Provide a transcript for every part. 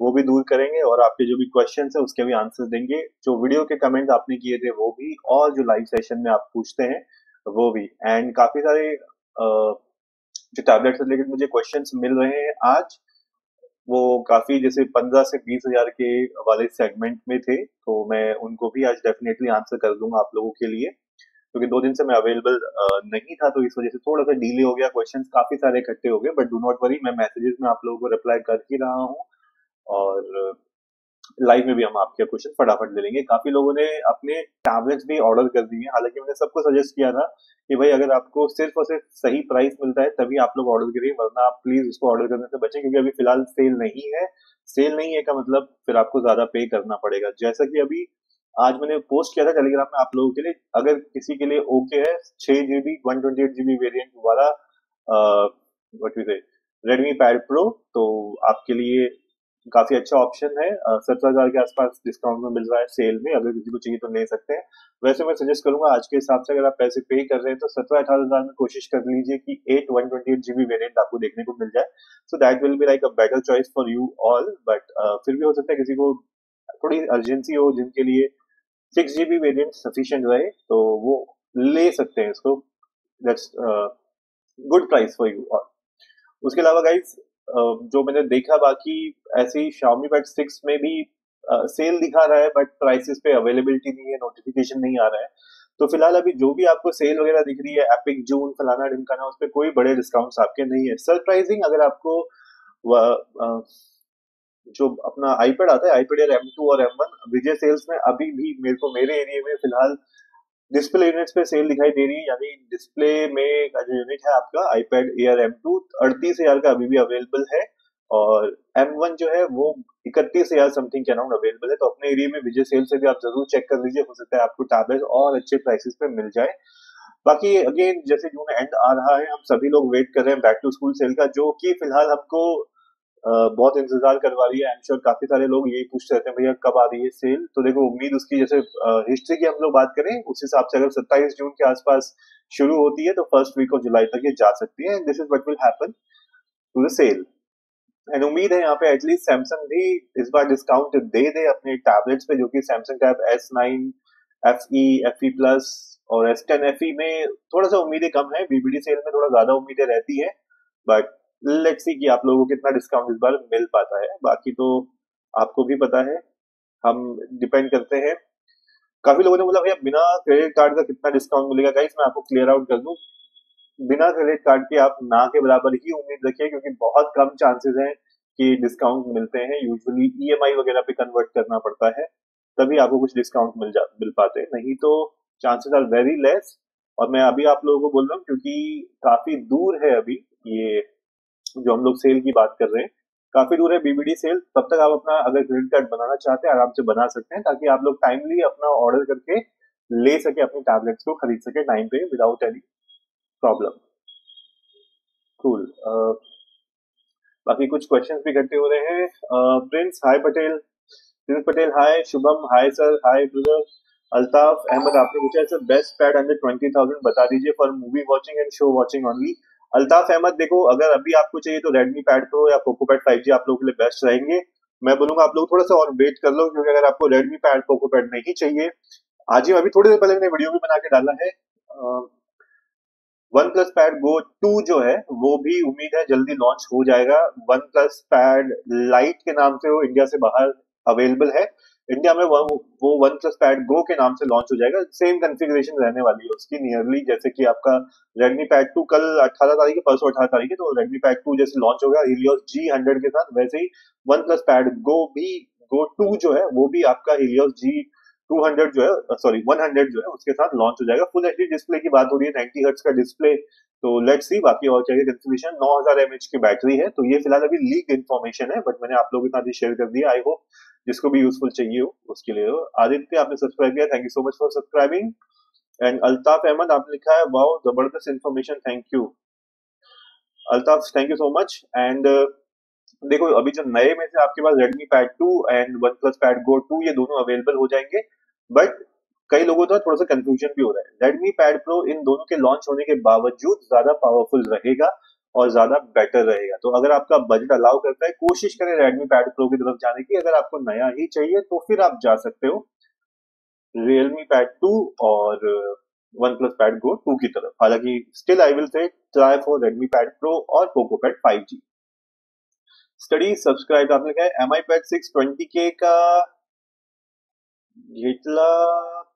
वो भी दूर करेंगे और आपके जो भी क्वेश्चन है उसके भी आंसर देंगे। जो वीडियो के कमेंट आपने किए थे वो भी, और जो लाइव सेशन में आप पूछते हैं वो भी। एंड काफी सारे जो टैबलेट से रिलेटेड मुझे क्वेश्चंस मिल रहे हैं आज, वो काफी जैसे 15 से 20 हजार के वाले सेगमेंट में थे, तो मैं उनको भी आज डेफिनेटली आंसर कर दूंगा आप लोगों के लिए, क्योंकि 2 दिन से मैं अवेलेबल नहीं था, तो इस वजह से थोड़ा सा डिले हो गया, क्वेश्चंस काफी सारे इकट्ठे हो गए। बट डू नॉट वरी, मैं मैसेजेस में आप लोगों को रिप्लाई कर ही रहा हूँ, और लाइव में भी हम आपके क्वेश्चन फटाफट ले लेंगे। काफी लोगों ने अपने टैबलेट्स भी ऑर्डर कर दिए हैं, हालांकि मैंने सबको सजेस्ट किया था कि भाई अगर आपको सिर्फ और सिर्फ सही प्राइस मिलता है तभी आप लोग ऑर्डर करिए, वरना आप प्लीज उसको ऑर्डर करने से बचें, क्योंकि अभी फिलहाल सेल नहीं है। सेल नहीं है का मतलब फिर आपको ज्यादा पे करना पड़ेगा। जैसा कि अभी आज मैंने पोस्ट किया था टेलीग्राम में आप लोगों के लिए, अगर किसी के लिए ओके है 6 GB 128 GB वेरिएंट वाला व्हाट वी से रेडमी पैड प्रो, तो आपके लिए काफी अच्छा ऑप्शन है। 17 हजार के आसपास डिस्काउंट में मिल रहा है सेल में, अगर किसी को चाहिए तो ले सकते हैं। वैसे मैं सजेस्ट करूंगा आज के हिसाब से, अगर आप पैसे पे कर रहे हैं तो 17-18 हजार में कोशिश कर लीजिए कि 128 GB वेरिएंट आपको देखने को मिल जाए। So that will be like a better choice for you all. But फिर भी हो सकता है किसी को थोड़ी अर्जेंसी हो, जिनके लिए 6 GB वेरिएंट सफिशिएंट रहे, तो वो ले सकते हैं इसको। That's good price for you. और उसके अलावा गाइज, जो मैंने देखा बाकी, ऐसे ही Xiaomi Pad 6 में भी सेल दिखा रहा है, बट प्राइसेस पे अवेलेबिलिटी नहीं है, नोटिफिकेशन नहीं आ रहा है। तो फिलहाल अभी जो भी आपको सेल वगैरह दिख रही है, एपिक जून फलाना ढिमकाना, उस पर कोई बड़े डिस्काउंट्स आपके नहीं है। सरप्राइजिंग, अगर आपको जो अपना आईपैड आता है, आईपैड एयर M2 और M1, विजय सेल्स में अभी भी मेरे को मेरे एरिया में फिलहाल डिस्प्ले यूनिट्स पे सेल दिखाई दे रही है। यानी डिस्प्ले में का जो यूनिट है आपका आईपैड एयर M2, 38 हजार का अभी भी अवेलेबल है, और M1 जो है वो 31 हजार समथिंग के अराउंड अवेलेबल है। तो अपने एरिया में विजय सेल से भी आप जरूर चेक कर लीजिए, हो सकता है आपको टैबलेट और अच्छे प्राइसेस पे मिल जाए। बाकी अगेन, जैसे जून एंड आ रहा है, हम सभी लोग वेट कर रहे हैं बैक टू स्कूल सेल का, जो कि फिलहाल हमको बहुत इंतजार करवा रही है। आई एम श्योर काफी सारे लोग यही पूछते रहते हैं भैया कब आ रही है सेल। तो देखो, उम्मीद उसकी, जैसे हिस्ट्री की हम लोग बात करें उस हिसाब से, अगर 27 जून के आसपास शुरू होती है तो फर्स्ट वीक ऑफ जुलाई तक ये जा सकती है। This is what will happen to the cell. And उम्मीद है यहाँ पे एटलीस्ट सैमसंग भी इस बार डिस्काउंट दे दे अपने टैबलेट्स पे, जो कि Samsung tab S9 FE FE plus और S10 FE में थोड़ा सा उम्मीदें कम है, बीबीडी सेल में थोड़ा ज्यादा उम्मीदें रहती है। बट लेट्स सी कि आप लोगों को कितना डिस्काउंट इस बार मिल पाता है। बाकी तो आपको भी पता है, हम डिपेंड करते हैं। काफी लोगों ने बोला भैया बिना क्रेडिट कार्ड का कितना डिस्काउंट मिलेगा। गाइस मैं आपको क्लियर आउट कर दूं, बिना क्रेडिट कार्ड के आप ना के बराबर ही उम्मीद रखिए, क्योंकि बहुत कम चांसेस हैं कि डिस्काउंट मिलते हैं। यूजुअली ईएमआई वगैरह पे कन्वर्ट करना पड़ता है, तभी आपको कुछ डिस्काउंट मिल पाते हैं, नहीं तो चांसेस आर वेरी लेस। और मैं अभी आप लोगों को बोल रहा हूँ क्योंकि काफी दूर है अभी ये जो हम लोग सेल की बात कर रहे हैं, काफी दूर है बीबीडी सेल। तब तक आप अपना अगर क्रेडिट कार्ड बनाना चाहते हैं आराम से बना सकते हैं, ताकि आप लोग टाइमली अपना ऑर्डर करके ले सके, अपनी टैबलेट्स को खरीद सके टाइम पे विदाउट एनी प्रॉब्लम। कूल। बाकी कुछ क्वेश्चंस भी इकट्ठे हो रहे हैं। Prince hi Patel, Prince Patel hi, Shubham hi sir, hi brother. Altaf Ahmed आपने पूछा है सर बेस्ट पैड अंडर 20,000 बता दीजिए for movie watching and show watching only. Altaf Ahmed देखो, अगर अभी आपको चाहिए तो रेडमी पैड प्रो या पोको पैड 5G आप लोगों के लिए बेस्ट रहेंगे। मैं बोलूंगा आप लोग थोड़ा सा और वेट कर लो, क्योंकि अगर आपको रेडमी पैड पोको पैड नहीं चाहिए, आज ही अभी थोड़ी देर पहले मैंने वीडियो भी बना के डाला है। वन प्लस पैड गो 2 जो है वो भी उम्मीद है जल्दी लॉन्च हो जाएगा। वन प्लस पैड लाइट के नाम से वो इंडिया से बाहर अवेलेबल है, इंडिया में वो वन प्लस पैड गो के नाम से लॉन्च हो जाएगा। सेम कॉन्फ़िगरेशन रहने वाली है उसकी नियरली, जैसे कि आपका रेडमी पैड 2 कल 18 तारीख है, परसों 18 तारीख है, तो रेडमी पैड 2 जैसे लॉन्च होगा हीलियोस G100 के साथ, वैसे ही वन प्लस पैड गो भी, गो 2 जो है वो भी आपका हीलियोस G200 जो है, सॉरी 100 जो है उसके साथ लॉन्च हो जाएगा। फुल एचडी डिस्प्ले की बात हो रही है, 90 हर्ट्ज का डिस्प्ले। तो लेट्स सी बाकी और क्या कंफर्मेशन। 9000 mAh की बैटरी है, तो ये फिलहाल अभी लीक इन्फॉर्मेशन है, बट मैंने आप लोगों के साथ ही शेयर कर दिया। आई होप जिसको भी यूजफुल चाहिए हो उसके लिए हो। आदित्य आपने सब्सक्राइब किया, thank you so much for subscribing. And Altaf Ahmed आपने लिखा है वाओ जबरदस्त information, thank you Altaf, thank you so much. And देखो, अभी जो नए में से आपके पास Redmi Pad 2 and OnePlus Pad Go 2 ये दोनों अवेलेबल हो जाएंगे। बट कई लोगों को थोड़ा सा कंफ्यूजन भी हो रहा है। रेडमी पैड प्रो इन दोनों के लॉन्च होने के बावजूद ज्यादा पावरफुल रहेगा, और ज्यादा बेटर रहेगा। तो अगर आपका बजट अलाउ करता है, कोशिश करें Redmi Pad Pro की तरफ जाने की। अगर आपको नया ही चाहिए तो फिर आप जा सकते हो Realme Pad 2 और OnePlus Pad Go 2 की तरफ। हालांकि still I will say try for Redmi Pad Pro और Poco Pad 5G। Study subscribe आपने कहा है MI Pad 6 20K का घेटला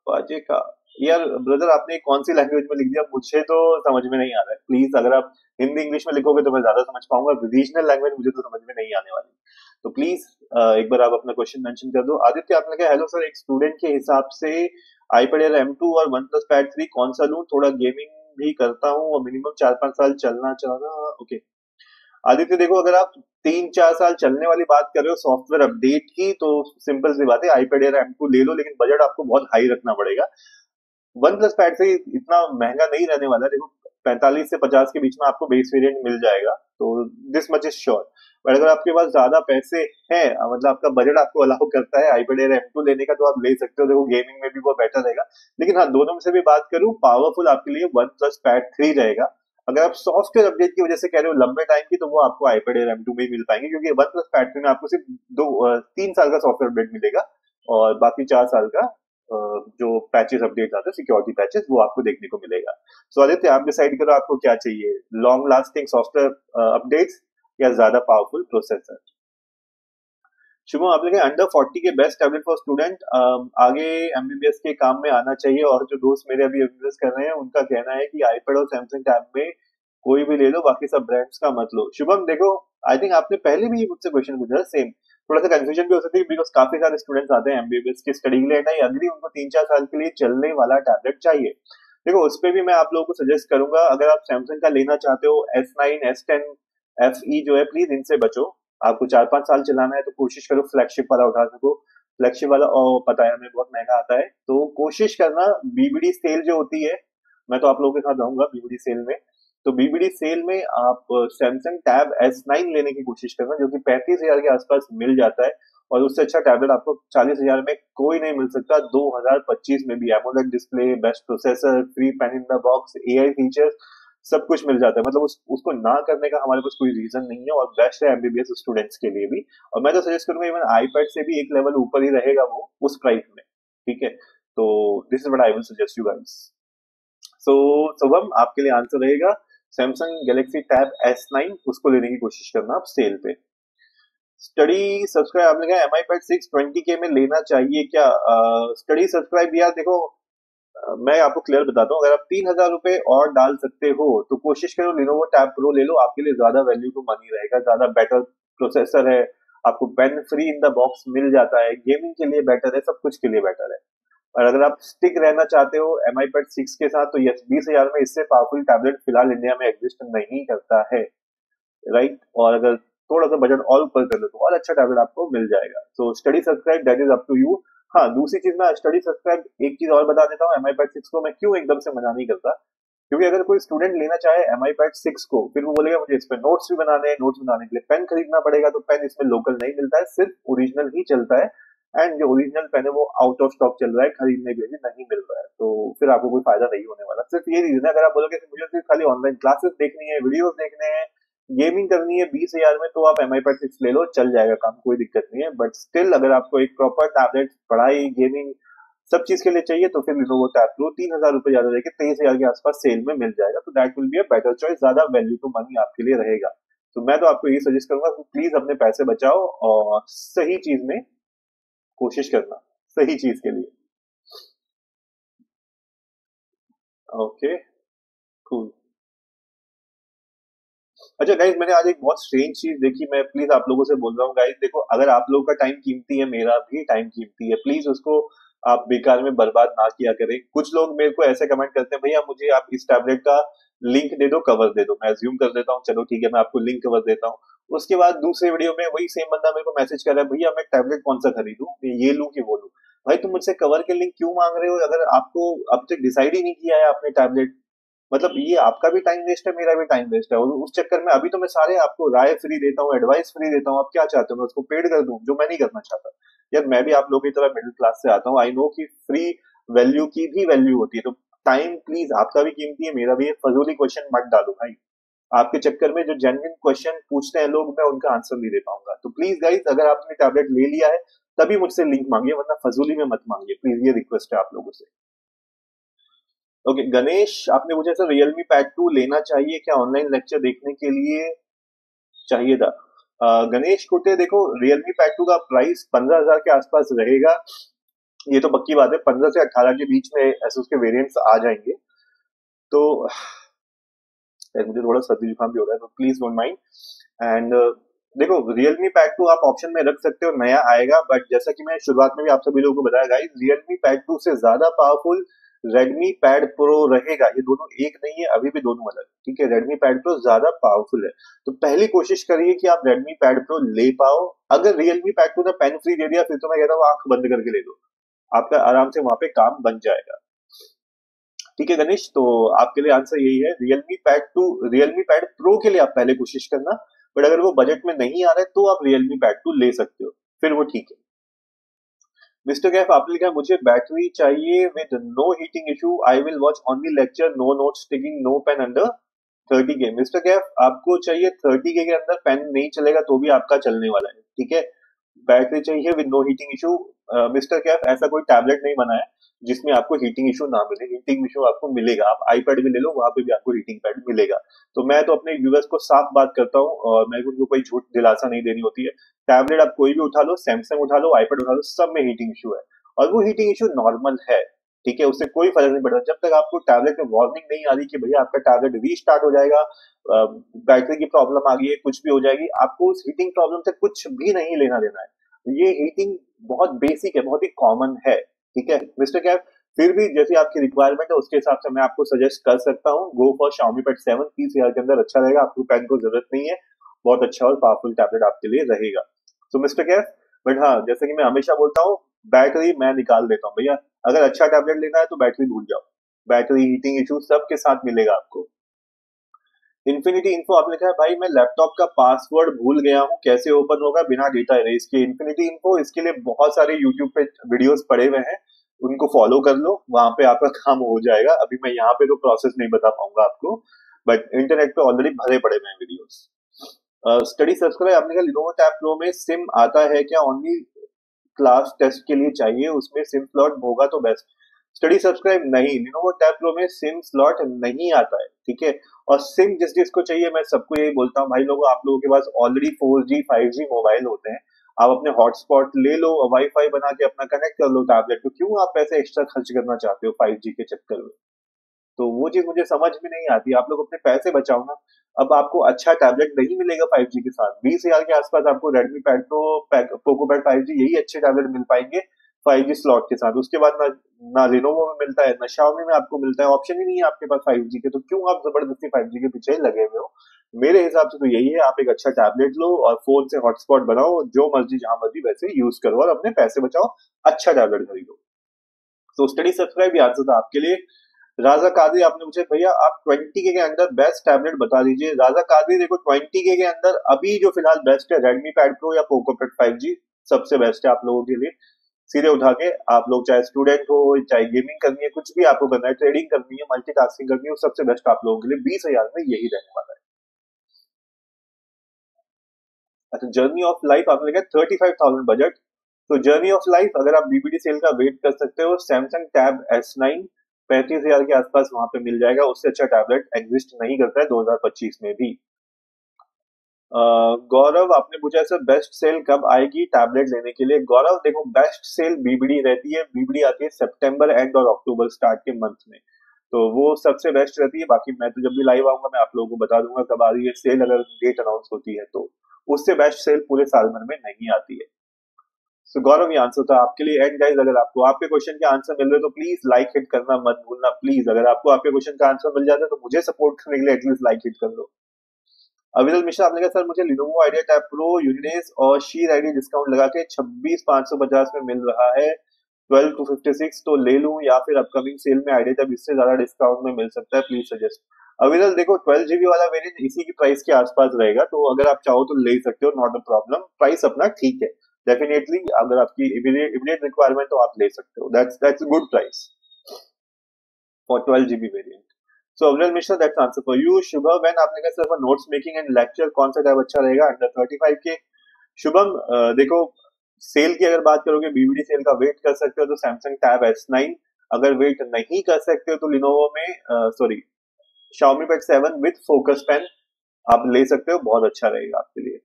बाजे का। यार ब्रदर, आपने कौन सी लैंग्वेज में लिख दिया, मुझे तो समझ में नहीं आ रहा है। प्लीज अगर आप हिंदी इंग्लिश में लिखोगे तो मैं ज्यादा समझ पाऊंगा, रीजनल लैंग्वेज मुझे तो समझ में नहीं आने वाली। तो प्लीज एक बार आप अपना क्वेश्चन मेंशन कर दो। आदित्य आपने कहा हेलो सर, एक स्टूडेंट के हिसाब से iPad Air M2 और OnePlus Pad 3 कौन सा लूं, थोड़ा गेमिंग भी करता हूं और मिनिमम 4-5 साल चलना चाह रहा। ओके आदित्य, देखो अगर आप 3-4 साल चलने वाली बात कर रहे हो सॉफ्टवेयर अपडेट की, तो सिंपल सी बात है iPad Air M2 ले लो, लेकिन बजट आपको बहुत हाई रखना पड़ेगा। वन प्लस पैड से इतना महंगा नहीं रहने वाला है। देखो 45 से 50 के बीच में आपको बेस वेरिएंट मिल जाएगा, तो this much is sure. But अगर आपके पास ज्यादा पैसे हैं, मतलब आपका बजट आपको अलाउ करता है iPad Air M2 लेने का, तो आप ले सकते हो। देखो गेमिंग में भी वो बेटर रहेगा। लेकिन हाँ, दोनों में से भी बात करूं, पावरफुल आपके लिए वन प्लस पैड 3 रहेगा। अगर आप सॉफ्टवेयर अपडेट की वजह से कह रहे हो लंबे टाइम की, तो वो आपको iPad Air M2 में ही मिल पाएंगे, क्योंकि वन प्लस पैड 3 में आपको सिर्फ 3 साल का सॉफ्टवेयर अपडेट मिलेगा और बाकी 4 साल का जो पैचेस अपडेट आते हैं, सिक्योरिटी पैचेस, वो आपको देखने को मिलेगा। सो आदित्य, आप डिसाइड करो आपको क्या चाहिए, लॉन्ग लास्टिंग सॉफ्टवेयर अपडेट्स या ज्यादा पावरफुल प्रोसेसर। शुभम आपने कहा अंडर 40 के बेस्ट टैबलेट फॉर स्टूडेंट, आगे एमबीबीएस के काम में आना चाहिए। और जो दोस्त मेरे अभी एमबीबीएस कर रहे हैं, उनका कहना है कि आईपैड और सैमसंग टैब में कोई भी ले लो, बाकी सब ब्रांड्स का मत लो। शुभम देखो, आई थिंक आपने पहले भी मुझसे क्वेश्चन पूछा सेम, थोड़ा सा कंफ्यूजन भी हो सकती है, बिकॉज काफी सारे स्टूडेंट्स आते हैं एमबीबीएस की स्टडी के लिए, एंड आई अग्री, उनको 3-4 साल के लिए चलने वाला टैबलेट चाहिए। देखो उस पे भी मैं आप लोगों को सजेस्ट करूंगा, अगर आप सैमसंग का लेना चाहते हो S9 S10 FE जो है, प्लीज इनसे बचो। आपको 4-5 साल चलाना है तो कोशिश करो फ्लैगशिप वाला उठा सको। फ्लैगशिप वाला और पता है हमें बहुत महंगा आता है, तो कोशिश करना बीबीडी सेल जो होती है, मैं तो आप लोगों के साथ रहूंगा बीबीडी सेल में। तो बीबीडी सेल में आप सैमसंग टैब S9 लेने की कोशिश करना, जो कि 35,000 के आसपास मिल जाता है। और उससे अच्छा टैबलेट आपको 40,000 में कोई नहीं मिल सकता। 2025 में भी AMOLED display, best processor, free pain in the box, AI features, सब कुछ मिल जाता है। मतलब उसको ना करने का हमारे पास कोई रीजन नहीं है, और बेस्ट है एमबीबीएस स्टूडेंट्स के लिए भी। और मैं तो सजेस्ट करूंगा इवन आईपैड से भी एक लेवल ऊपर ही रहेगा वो उस प्राइस में। ठीक है, तो this is what I will suggest you guys. So Shubham, आपके लिए आंसर रहेगा सैमसंग गैलेक्सी टैब S9, उसको लेने की कोशिश करना आप सेल पे। स्टडी सब्सक्राइब आपने कहा एमआई पैड 6 20K में लेना चाहिए क्या? स्टडी सब्सक्राइब यार देखो, मैं आपको क्लियर बताता हूँ, अगर आप 3,000 रुपए और डाल सकते हो तो कोशिश करो Lenovo Tab Pro ले लो, आपके लिए ज्यादा वैल्यू टू मनी रहेगा, ज्यादा बेटर प्रोसेसर है, आपको pen free in the box मिल जाता है, गेमिंग के लिए बेटर है, सब कुछ के लिए बेटर है। और अगर आप स्टिक रहना चाहते हो MI Pad 6 के साथ, तो यस 20,000 में इससे पावरफुल टैबलेट फिलहाल इंडिया में एग्जिस्ट नहीं करता है, राइट। और अगर थोड़ा सा बजट और ऊपर कर लो तो और अच्छा टैबलेट आपको मिल जाएगा। So study subscribe that is up to you. हाँ, दूसरी चीज मैं स्टडी सब्सक्राइब एक चीज और बता देता हूँ, MI Pad 6 को मैं क्यों एकदम से मना नहीं करता, क्योंकि अगर कोई स्टूडेंट लेना चाहे MI Pad 6 को, फिर वो बोलेगा मुझे इस पे नोट्स भी बनाने हैं, नोट्स बनाने के लिए पेन खरीदना पड़ेगा, तो पेन इसमें लोकल नहीं मिलता है, सिर्फ ओरिजिनल ही चलता है। एंड जो ओरिजिनल पेन है वो आउट ऑफ स्टॉक चल रहा है, खरीदने के लिए नहीं मिल रहा है, तो फिर आपको कोई फायदा नहीं होने वाला। सिर्फ ये रीजन है, अगर आप बोलोगे कि मुझे सिर्फ खाली ऑनलाइन क्लासेस देखनी है, वीडियोस देखने हैं, गेमिंग करनी है 20,000 में, तो आप MI Pad 6 ले लो, चल जाएगा काम, कोई दिक्कत नहीं है। बट स्टिल अगर आपको एक प्रॉपर टैबलेट, पढ़ाई, गेमिंग, सब चीज के लिए चाहिए, तो फिर Lenovo Tab Pro 3,000 रुपए ज्यादा देके 23,000 के आसपास सेल में मिल जाएगा, तो that will be a better choice, ज्यादा वैल्यू टू मनी आपके लिए रहेगा। तो मैं तो आपको यही सजेस्ट करूंगा कि प्लीज अपने पैसे बचाओ और सही चीज में कोशिश करना, सही चीज के लिए। Okay, cool. अच्छा गाइज, मैंने आज एक बहुत स्ट्रेंज चीज देखी, मैं प्लीज आप लोगों से बोल रहा हूँ गाइज, देखो अगर आप लोगों का टाइम कीमती है, मेरा भी टाइम कीमती है, प्लीज उसको आप बेकार में बर्बाद ना किया करें। कुछ लोग मेरे को ऐसे कमेंट करते हैं, भैया मुझे आप इस टैबलेट का लिंक दे दो, कवर दे दो। मैं अज्यूम कर देता हूँ, चलो ठीक है मैं आपको लिंक कवर देता हूँ। उसके बाद दूसरे वीडियो में वही सेम बंदा मेरे को मैसेज कर रहा है, भैया मैं टैबलेट कौन सा खरीदूं, ये लूं कि वो लूं। भाई तुम मुझसे कवर के लिंक क्यों मांग रहे हो, अगर आपको अब तक डिसाइड ही नहीं किया है आपने टैबलेट, मतलब ये आपका भी टाइम वेस्ट है, मेरा भी टाइम वेस्ट है। और उस चक्कर में अभी तो मैं सारे आपको राय फ्री देता हूँ, एडवाइस फ्री देता हूँ, आप क्या चाहते हो मैं उसको पेड कर दूं, जो मैं नहीं करना चाहता। यार मैं भी आप लोगों की तरह मिडिल क्लास से आता हूँ, आई नो कि फ्री वैल्यू की भी वैल्यू होती है। तो टाइम प्लीज आपका भी कीमती है, मेरा भी है, फजूली क्वेश्चन मत डालो भाई। आपके चक्कर में जो जेन्युइन क्वेश्चन पूछते हैं लोग, मैं उनका आंसर नहीं दे पाऊंगा। तो प्लीज गाइस, अगर आपने टैबलेट ले लिया है तभी मुझसे लिंक मांगिए, वरना फजूली में मत मांगिए प्लीज, ये रिक्वेस्ट है आप लोगों से। ओके गणेश, आपने मुझे सर रियलमी पैड 2 लेना चाहिए क्या ऑनलाइन लेक्चर देखने के लिए चाहिए था? गणेश कुटे, देखो रियलमी पैड 2 का प्राइस 15,000 के आसपास रहेगा, ये तो पक्की बात है। 15 से 18 के बीच में ऐसे उसके वेरिएंट्स आ जाएंगे। तो मुझे थोड़ा सर्दी जुकाम भी हो रहा है, तो प्लीज डोंट माइंड। एंड देखो रियलमी पैड 2 आप ऑप्शन में रख सकते हो, नया आएगा, बट जैसा कि मैं शुरुआत में भी आप सभी लोगों को बताया गाइस, रियलमी पैड 2 से ज्यादा पावरफुल रेडमी पैड प्रो रहेगा। ये दोनों एक नहीं है, अभी भी दोनों अलग, ठीक है। रेडमी पैड प्रो ज्यादा पावरफुल है, तो पहली कोशिश करिए कि आप रेडमी पैड प्रो ले पाओ। अगर रियलमी पैड 2 ने पेन फ्री दे दिया, फिर तो मैं कहता हूँ आंख बंद करके ले लो, आपका आराम से वहां पे काम बन जाएगा। ठीक है गणेश, तो आपके लिए आंसर यही है, Realme pad 2, Realme pad pro के लिए आप पहले कोशिश करना, बट अगर वो बजट में नहीं आ रहा है तो आप रियलमी पैड 2 ले सकते हो, फिर वो ठीक है। मिस्टर कैफ, आपने लिखा मुझे बैटरी चाहिए with no heating issue, I will watch only lecture, no notes taking, no pen under 30K। Mister Kaif, आपको चाहिए 30K के अंदर, पेन नहीं चलेगा तो भी आपका चलने वाला है, ठीक है। बैटरी चाहिए with no heating issue. Mister Kaif, ऐसा कोई टैबलेट नहीं बना है जिसमें आपको हीटिंग इशू ना मिले, हीटिंग इशू आपको मिलेगा। आप आईपैड भी ले लो, वहां पे भी आपको हीटिंग पैड मिलेगा। तो मैं तो अपने व्यूअर्स को साफ बात करता हूँ, और मेरे को उनको कोई झूठ दिलासा नहीं देनी होती है। टैबलेट आप कोई भी उठा लो, सैमसंग उठा लो, आईपैड उठा लो, सब में हीटिंग इशू है, और वो हीटिंग इशू नॉर्मल है, ठीक है। उससे कोई फर्क नहीं पड़ता जब तक आपको टैबलेट में वार्निंग नहीं आ रही कि भैया आपका टैबलेट रीस्टार्ट हो जाएगा, बैटरी की प्रॉब्लम आ गई है, कुछ भी हो जाएगी, आपको उस हीटिंग प्रॉब्लम से कुछ भी नहीं लेना देना है। ये हीटिंग बहुत बेसिक है, बहुत ही कॉमन है, ठीक है मिस्टर कैफ। फिर भी जैसी आपकी रिक्वायरमेंट है उसके हिसाब से मैं आपको सजेस्ट कर सकता हूँ, गो फॉर Xiaomi Pad 7, 30,000 के अंदर अच्छा रहेगा, आपको पेन को जरूरत नहीं है, बहुत अच्छा और पावरफुल टैबलेट आपके लिए रहेगा। तो मिस्टर कैफ, बट हाँ जैसे कि मैं हमेशा बोलता हूँ, बैटरी मैं निकाल देता हूँ भैया, अगर अच्छा टैबलेट लेना है तो बैटरी भूल जाओ, बैटरी हीटिंग इशू सबके साथ मिलेगा आपको। इन्फिनिटी इन्फो, आपने कहा भाई मैं लैपटॉप का पासवर्ड भूल गया हूँ, कैसे ओपन होगा बिना डेटा इरेज के? इन्फिनिटी इन्फो, इसके लिए बहुत सारे यूट्यूब पे वीडियोस पड़े हुए हैं, उनको फॉलो कर लो, वहां पे आपका काम हो जाएगा। अभी मैं यहाँ पे तो प्रोसेस नहीं बता पाऊंगा आपको, बट इंटरनेट पे ऑलरेडी भरे पड़े हुए हैं वीडियोस। स्टडी सब्सक्राइब, आपने कहा लिनोवो टैब प्रो में सिम आता है क्या? ओनली क्लास टेस्ट के लिए चाहिए, उसमें सिम स्लॉट होगा तो बेस्ट। स्टडी सब्सक्राइब नहीं, लिनोवो टैब प्रो में सिम स्लॉट नहीं आता है, ठीक है। और सिम जिस जिसको चाहिए, मैं सबको यही बोलता हूँ भाई लोगों, आप लोगों के पास ऑलरेडी 4G 5G मोबाइल होते हैं, आप अपने हॉटस्पॉट ले लो, वाईफाई बना के अपना कनेक्ट कर लो टैबलेट को, क्यों आप पैसे एक्स्ट्रा खर्च करना चाहते हो 5G के चक्कर में? तो वो चीज मुझे समझ में नहीं आती, आप लोग अपने पैसे बचाओ ना। अब आपको अच्छा टैबलेट नहीं मिलेगा 5G के साथ, 20,000 के आसपास आपको Redmi pad pro, Poco pad 5G, यही अच्छे टैबलेट मिल पाएंगे 5G स्लॉट के साथ। उसके बाद ना Lenovo में मिलता है, ना Xiaomi में आपको मिलता है, ऑप्शन ही नहीं है आपके पास 5G के, तो क्यों आप जबरदस्ती 5G के पीछे लगे हुए हो? मेरे हिसाब से तो यही है, आप एक अच्छा टैबलेट लो और फोन से हॉटस्पॉट बनाओ, जो मर्जी जहां मर्जी वैसे यूज करो, और अपने पैसे बचाओ, अच्छा टैबलेट खरीदो। तो स्टडी सब्सक्राइब आंसर था आपके लिए। राजा कादरी, आपने मुझे भैया आप 20K के अंदर बेस्ट टैबलेट बता दीजिए। राजा कादरी, देखो 20K के अंदर अभी जो फिलहाल बेस्ट है, रेडमी पैड प्रो या पोको पैड 5G सबसे बेस्ट है आप लोगों के लिए। सीधे उठा के आप लोग, चाहे स्टूडेंट हो, चाहे गेमिंग करनी है, कुछ भी आपको करना है, ट्रेडिंग करनी है, मल्टीटास्किंग करनी है, वो सबसे बेस्ट आप लोगों के लिए 20,000 में यही रहने वाला है। अच्छा, जर्नी ऑफ लाइफ, आपने लिखा 35,000 बजट, तो जर्नी ऑफ लाइफ अगर आप बीबीडी सेल का वेट कर सकते हो, सैमसंग टैब S9 35,000 के आसपास वहां पे मिल जाएगा, उससे अच्छा टैबलेट एग्जिस्ट नहीं करता है 2025 में भी। गौरव, आपने पूछा सर बेस्ट सेल कब आएगी टैबलेट लेने के लिए? गौरव देखो, बेस्ट सेल बीबीडी रहती है, बीबीडी आती है सितंबर एंड और अक्टूबर स्टार्ट के मंथ में, तो वो सबसे बेस्ट रहती है। बाकी मैं तो जब भी लाइव आऊंगा मैं आप लोगों को बता दूंगा कब आ रही है सेल, अगर डेट अनाउंस होती है तो। उससे बेस्ट सेल पूरे साल भर में नहीं आती है। सो गौरव, ये आंसर था आपके लिए। एंड गाइस, अगर आपको आपके क्वेश्चन के आंसर मिल रहे तो प्लीज लाइक हिट करना मत भूलना, प्लीज। अगर आपको आपके क्वेश्चन का आंसर मिल जाता है तो मुझे सपोर्ट करने के लिए एटलीस्ट लाइक हिट कर लो। अविरल मिश्रा, आपने कहा सर मुझे लिनोवो आइडिया टैब प्रो, यूनिनेस और शीर आईडी डिस्काउंट लगा के 26,550 में मिल रहा है, 12 to 56, तो ले लूं या फिर अपकमिंग सेल में आइडिया टैब इससे ज्यादा डिस्काउंट में मिल सकता है, प्लीज सजेस्ट। अविरल देखो, 12GB वाला वेरिएंट इसी की प्राइस के आसपास रहेगा, तो अगर आप चाहो तो ले सकते हो, नॉट अ प्रॉब्लम, प्राइस अपना ठीक है। डेफिनेटली अगर आपकी इमीडिएट रिक्वायरमेंट तो आप ले सकते हो, that's good price for 12GB variant. So Aviral Mishra, that's answer for you. Shubham when आपने कहा sir notes making and lecture कौन सा टैब अच्छा रहेगा अंडर 35 के? शुभम देखो, सेल की अगर बात करोगे, बीबीडी सेल का वेट कर सकते हो तो सैमसंग टैब S9, अगर वेट नहीं कर सकते हो तो लिनोवो में sorry Xiaomi Pad 7 with focus pen आप ले सकते हो, बहुत अच्छा रहेगा आपके लिए।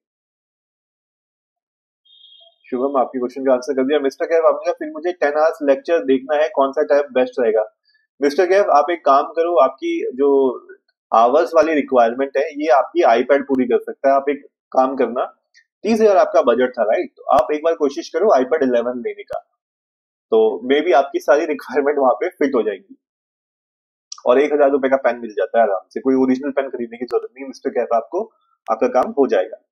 शुभम, आपके क्वेश्चन का आंसर कर दिया। मिस्टर कैफ आपने कहा फिर मुझे 10 आवर्स लेक्चर देखना है, कौन सा टैब बेस्ट रहेगा? मिस्टर कैफ, आप एक काम करो, आपकी जो आवर्स वाली रिक्वायरमेंट है ये आपकी आईपैड पूरी कर सकता है। आप एक काम करना, 30,000 आपका बजट था राइट, तो आप एक बार कोशिश करो आईपैड 11 लेने का, तो मे बी आपकी सारी रिक्वायरमेंट वहां पे फिट हो जाएगी। और 1,000 रुपए का पेन मिल जाता है आराम से, कोई ओरिजिनल पेन खरीदने की जरूरत नहीं मिस्टर कैफ, आपको आपका काम हो जाएगा।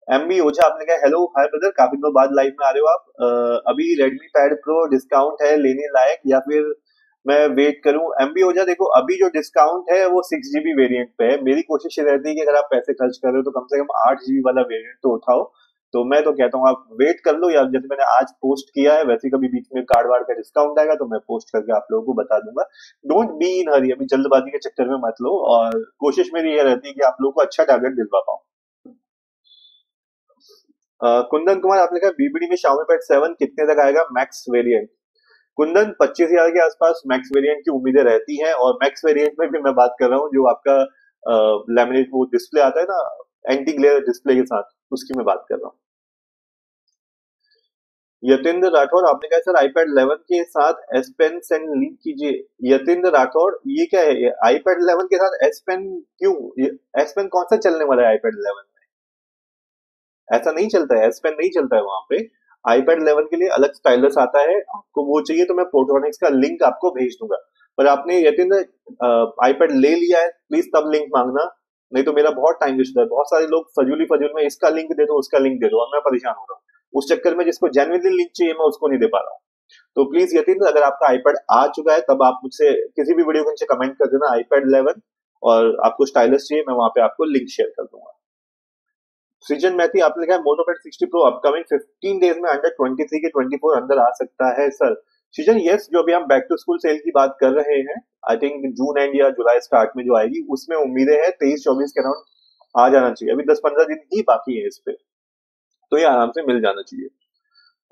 एमबी ओझा आपने कहा हेलो हाय ब्रदर, काफी दिनों बाद लाइव में आ रहे हो आप। अभी रेडमी पैड प्रो डिस्काउंट है लेने लायक या फिर मैं वेट करूं? एमबी ओझा देखो, अभी जो डिस्काउंट है वो 6 GB वेरिएंट पे है। मेरी कोशिश ये रहती है कि अगर आप पैसे खर्च कर रहे हो तो कम से कम 8 GB वाला वेरिएंट तो उठाओ। तो मैं तो कहता हूँ आप वेट कर लो, या जैसे मैंने आज पोस्ट किया है वैसे कभी बीच में कार्ड वार्ड का डिस्काउंट आएगा तो मैं पोस्ट करके आप लोगों को बता दूंगा। डोंट बी इन हरी, अभी जल्दबाजी के चक्कर में मत लो, और कोशिश मेरी ये रहती है कि आप लोगों को अच्छा टैबलेट दिलवा पाऊं। कुंदन कुमार आपने कहा बीबीडी में Xiaomi Pad 7 कितने तक आएगा मैक्स वेरिएंट? कुंदन 25,000 के आसपास मैक्स वेरिएंट की उम्मीदें रहती हैं, और मैक्स वेरिएंट में भी मैं बात कर रहा हूँ जो आपका लैमिनेट वो डिस्प्ले आता है ना, एंटी ग्लेयर डिस्प्ले के साथ, उसकी मैं बात कर रहा हूँ। यतेंद्र राठौर आपने कहा सर आईपैड 11 के साथ एस पेन सेंड लिंक कीजिए। यतेंद्र राठौर, ये क्या है आईपैड 11 के साथ एस पेन? क्यों एस पेन कौन सा चलने वाला है आईपैड 11 में? ऐसा नहीं चलता है, एस पेन नहीं चलता है वहां पे। आईपैड 11 के लिए अलग स्टाइलस आता है, आपको वो चाहिए तो मैं पोर्ट्रॉनिक्स का लिंक आपको भेज दूंगा। पर आपने यतीन आईपैड ले लिया है, प्लीज तब लिंक मांगना, नहीं तो मेरा बहुत टाइम वेस्ट है। बहुत सारे लोग फजूली फजूल में इसका लिंक दे दो उसका लिंक दे दो, और मैं परेशान हो रहा हूँ उस चक्कर में, जिसको जेन्युइनली लिंक चाहिए मैं उसको नहीं दे पा रहा हूँ। तो प्लीज यतीन, अगर आपका आईपैड आ चुका है तब आप मुझसे किसी भी वीडियो के नीचे कमेंट कर देना आईपैड 11, और आपको स्टाइलस चाहिए मैं वहां पे आपको लिंक शेयर कर दूंगा। सृजन मैथी आपने कहा मोटो पैड 60 प्रो अपकमिंग 15 डेज में अंडर 23 के 24 अंदर आ सकता है सर। सृजन यस, जो अभी हम बैक टू स्कूल सेल की बात कर रहे हैं, आई थिंक जून एंड या जुलाई स्टार्ट में जो आएगी उसमें उम्मीदें हैं 23-24 के अराउंड आ जाना चाहिए। अभी 10-15 दिन ही बाकी है इस पे, तो ये आराम से मिल जाना चाहिए।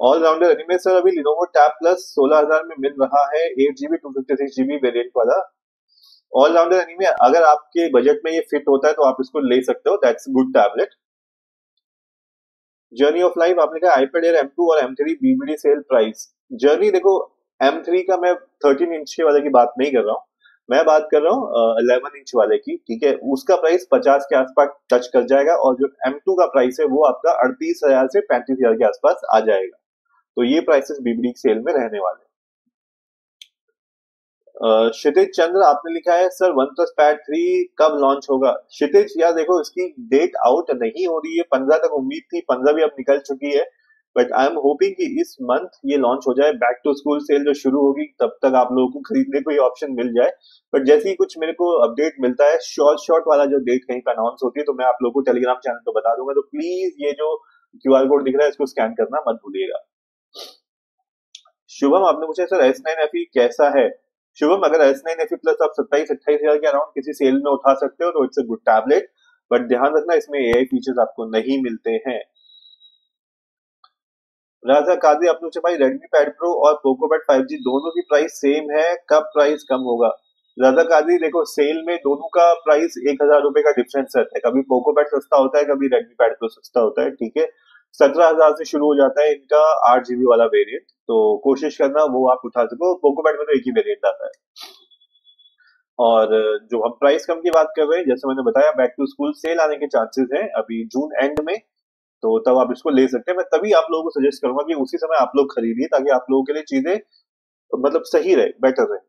ऑलराउंडर एनिमे सर, अभी लिनोवो टैब प्लस 16,000 में मिल रहा है, 8 GB 256 GB वेरिएंट वाला। ऑलराउंडर एनिमे, अगर आपके बजट में ये फिट होता है तो आप इसको ले सकते हो, that's good tablet. Journey of life आपने कहा आईपैड एयर M2 और M3 BBD sale price. Journey देखो, M3 का मैं 13 इंच के वाले की बात नहीं कर रहा हूँ, मैं बात कर रहा हूँ 11 इंच वाले की, ठीक है, उसका प्राइस 50 के आसपास टच कर जाएगा, और जो M2 का प्राइस है वो आपका 38,000 से 35,000 के आसपास आ जाएगा। तो ये प्राइसेस बीबीडी सेल में रहने वाले हैं। क्षितिज चंद्र आपने लिखा है सर वन प्लस पैड 3 कब लॉन्च होगा? क्षितिज यार देखो, इसकी डेट आउट नहीं हो रही है, 15 तक उम्मीद थी, 15 भी अब निकल चुकी है, बट आई एम होपिंग कि इस मंथ ये लॉन्च हो जाए। बैक टू स्कूल सेल जो शुरू होगी तब तक आप लोगों को खरीदने को ये ऑप्शन मिल जाए, बट जैसे ही कुछ मेरे को अपडेट मिलता है, शॉर्ट वाला जो डेट कहीं पर अनाउंस होती है तो मैं आप लोगों को टेलीग्राम चैनल पर बता दूंगा। तो प्लीज ये जो QR कोड दिख रहा है इसको स्कैन करना मत भूलिएगा। शुभम आपने पूछा सर S9 FE कैसा है? शुभम, अगर S9 FE प्लस आप 27-28 हजार के अराउंड किसी सेल में उठा सकते हो तो it's a good tablet, but ध्यान रखना इसमें AI फीचर्स आपको नहीं मिलते हैं। राजा कादरी आपने पूछा भाई रेडमी पैड प्रो और पोको पैड 5G दोनों की प्राइस सेम है, कब प्राइस कम होगा? राजा कादरी देखो, सेल में दोनों का प्राइस 1,000 रुपए का डिफरेंस रहता है, कभी पोको पैड सस्ता होता है कभी रेडमी पैड प्रो सस्ता होता है, ठीक है। 17,000 से शुरू हो जाता है इनका 8 GB वाला वेरिएंट, तो कोशिश करना वो आप उठा सको। पोको पैड में तो एक ही वेरिएंट आता है। और जो हम प्राइस कम की बात कर रहे हैं, जैसे मैंने बताया बैक टू स्कूल सेल आने के चांसेस हैं अभी जून एंड में, तो तब आप इसको ले सकते हैं। मैं तभी आप लोगों को सजेस्ट करूंगा कि उसी समय आप लोग खरीदिए, ताकि आप लोगों के लिए चीजें मतलब सही रहे, बेटर रहे।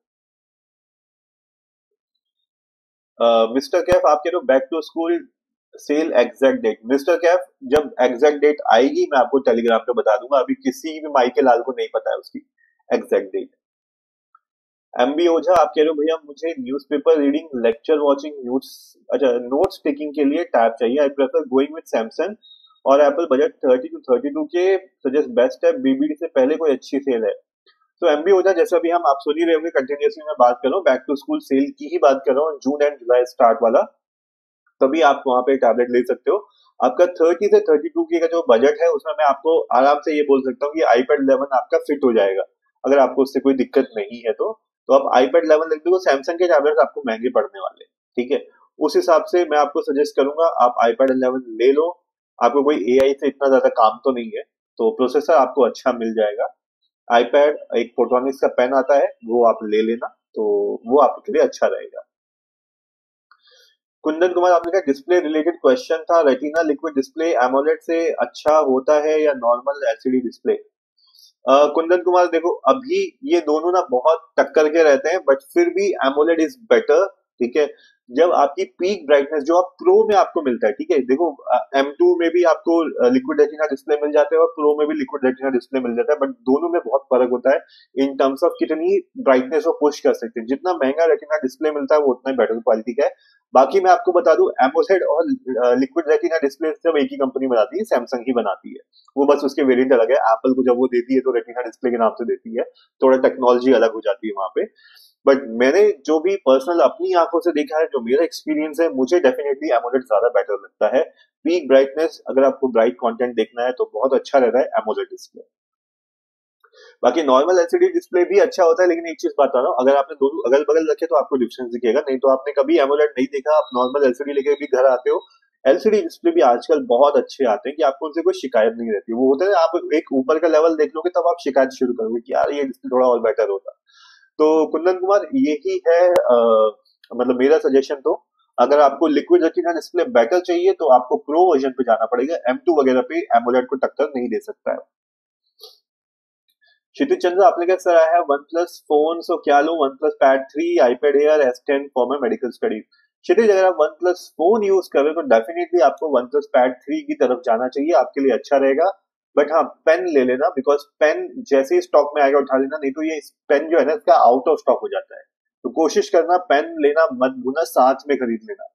मिस्टर कैफ आप कह रहे हो back to school sale exact date? Mister Kaif, जब एग्जैक्ट डेट आएगी मैं आपको टेलीग्राम पे बता दूंगा, अभी किसी भी माई के लाल को नहीं पता है उसकी एग्जैक्ट डेट। एमबी ओझा आप कह रहे हो भैया मुझे newspaper reading, lecture watching, notes, अच्छा नोट्स टेकिंग के लिए टैब चाहिए, I prefer going with Samsung और एप्पल, बजट 30 to 32 के, सजेस्ट बेस्ट है, बीबीडी से पहले कोई अच्छी सेल है? तो एमबी हो जाए, जैसे अभी आप सुन ही रहे होंगे कंटिन्यूसली मैं बात कर रहा हूँ, बैक टू स्कूल सेल की ही बात कर रहा हूँ, जून एंड जुलाई स्टार्ट वाला, तभी आप वहां पे टैबलेट ले सकते हो। आपका 30 से 32 का जो बजट है उसमें मैं आपको आराम से ये बोल सकता हूँ कि आईपैड 11 आपका फिट हो जाएगा, अगर आपको उससे कोई दिक्कत नहीं है तो आप आईपैड 11 ले लो। सैमसंग के टैबलेट आपको महंगे पड़ने वाले हैं, ठीक है। उस हिसाब से मैं आपको सजेस्ट करूंगा आप आईपैड 11 ले लो। आपको कोई एआई से इतना ज्यादा काम तो नहीं है, तो प्रोसेसर आपको अच्छा मिल जाएगा। आईपैड एक फोटोनिक्स का पेन आता है, वो आप ले लेना, तो वो आपके लिए अच्छा रहेगा। कुंदन कुमार आपने कहा डिस्प्ले रिलेटेड क्वेश्चन था, रेटिना लिक्विड डिस्प्ले एमोलेड से अच्छा होता है या normal LCD display? Kundan Kumar देखो, अभी ये दोनों ना बहुत टक्कर के रहते हैं, बट फिर भी एमोलेड इज बेटर, ठीक है। जब आपकी पीक ब्राइटनेस जो आप प्रो में आपको मिलता है, ठीक है, देखो M2 में भी आपको लिक्विड रेटिना डिस्प्ले मिल जाता है और प्रो में भी लिक्विड रेटिना डिस्प्ले मिल जाता है, बट दोनों में बहुत फर्क होता है इन टर्म्स ऑफ कितनी ब्राइटनेस वो पुश कर सकते हैं। जितना महंगा रेटिना डिस्प्ले मिलता है वो उतना बेटर क्वालिटी का है। बाकी मैं आपको बता दूं, एमोलेड और लिक्विड रेटिना डिस्प्ले सब एक ही कंपनी बनाती है, सैमसंग ही बनाती है। वो बस उसके वेरिएंट अलग है, एप्पल को जब वो देती है तो रेटिना डिस्प्ले के नाम से देती है, थोड़ा टेक्नोलॉजी अलग हो जाती है वहां पे। बट मैंने जो भी पर्सनल अपनी आंखों से देखा है, जो मेरा एक्सपीरियंस है, मुझे डेफिनेटली एमोलेड ज्यादा बेटर लगता है। पीक ब्राइटनेस अगर आपको ब्राइट कंटेंट देखना है तो बहुत अच्छा रहता है एमोलेड डिस्प्ले। बाकी नॉर्मल एलसीडी डिस्प्ले भी अच्छा होता है, लेकिन एक चीज बता रहा हूँ, अगर आपने दोनों अगल बगल रखे तो आपको डिफरेंस दिखेगा, नहीं तो आपने कभी एमोलेड नहीं देखा, आप नॉर्मल एलसीडी लेके भी घर आते हो। एलसीडी डिस्प्ले भी आजकल बहुत अच्छे आते हैं कि आपको उनसे कोई शिकायत नहीं रहती। वो होता है आप एक ऊपर का लेवल देख लोगे तब आप शिकायत शुरू करोगे कि यार ये डिस्प्ले थोड़ा और बेटर होता। तो कुंदन कुमार यही है, मतलब मेरा सजेशन तो, अगर आपको लिक्विड रेटिना डिस्प्ले बेटर चाहिए तो आपको प्रो वर्जन पे जाना पड़ेगा, M2 वगैरह पे एमोलेड को टक्कर नहीं दे सकता है। क्षितिज चंद्र आपने क्या सर आया है वन प्लस फोन, सो क्या लो OnePlus pad 3 iPad Air S10 for my medical studies? Kshitij अगर आप वन प्लस फोन यूज कर रहे हो तो डेफिनेटली आपको वन प्लस पैड 3 की तरफ जाना चाहिए, आपके लिए अच्छा रहेगा। बट हाँ, पेन ले लेना, बिकॉज पेन जैसे ही स्टॉक में आएगा उठा लेना, नहीं तो ये पेन जो है ना इसका आउट ऑफ स्टॉक हो जाता है। तो कोशिश करना पेन लेना मत भूलना, साथ में खरीद लेना।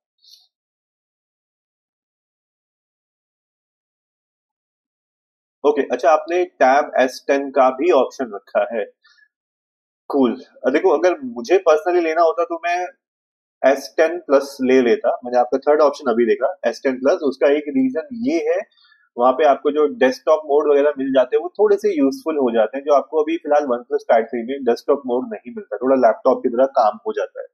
ओके, अच्छा, आपने टैब S10 का भी ऑप्शन रखा है, कूल। देखो, अगर मुझे पर्सनली लेना होता तो मैं S10 प्लस ले लेता। मैंने आपका थर्ड ऑप्शन अभी देखा, S10 प्लस। उसका एक रीजन ये है, वहां पे आपको जो डेस्कटॉप मोड वगैरह मिल जाते हैं वो थोड़े से यूजफुल हो जाते हैं, जो आपको अभी फिलहाल वन प्लस पैड 3 में डेस्कटॉप मोड नहीं मिलता, थोड़ा लैपटॉप की तरह काम हो जाता है।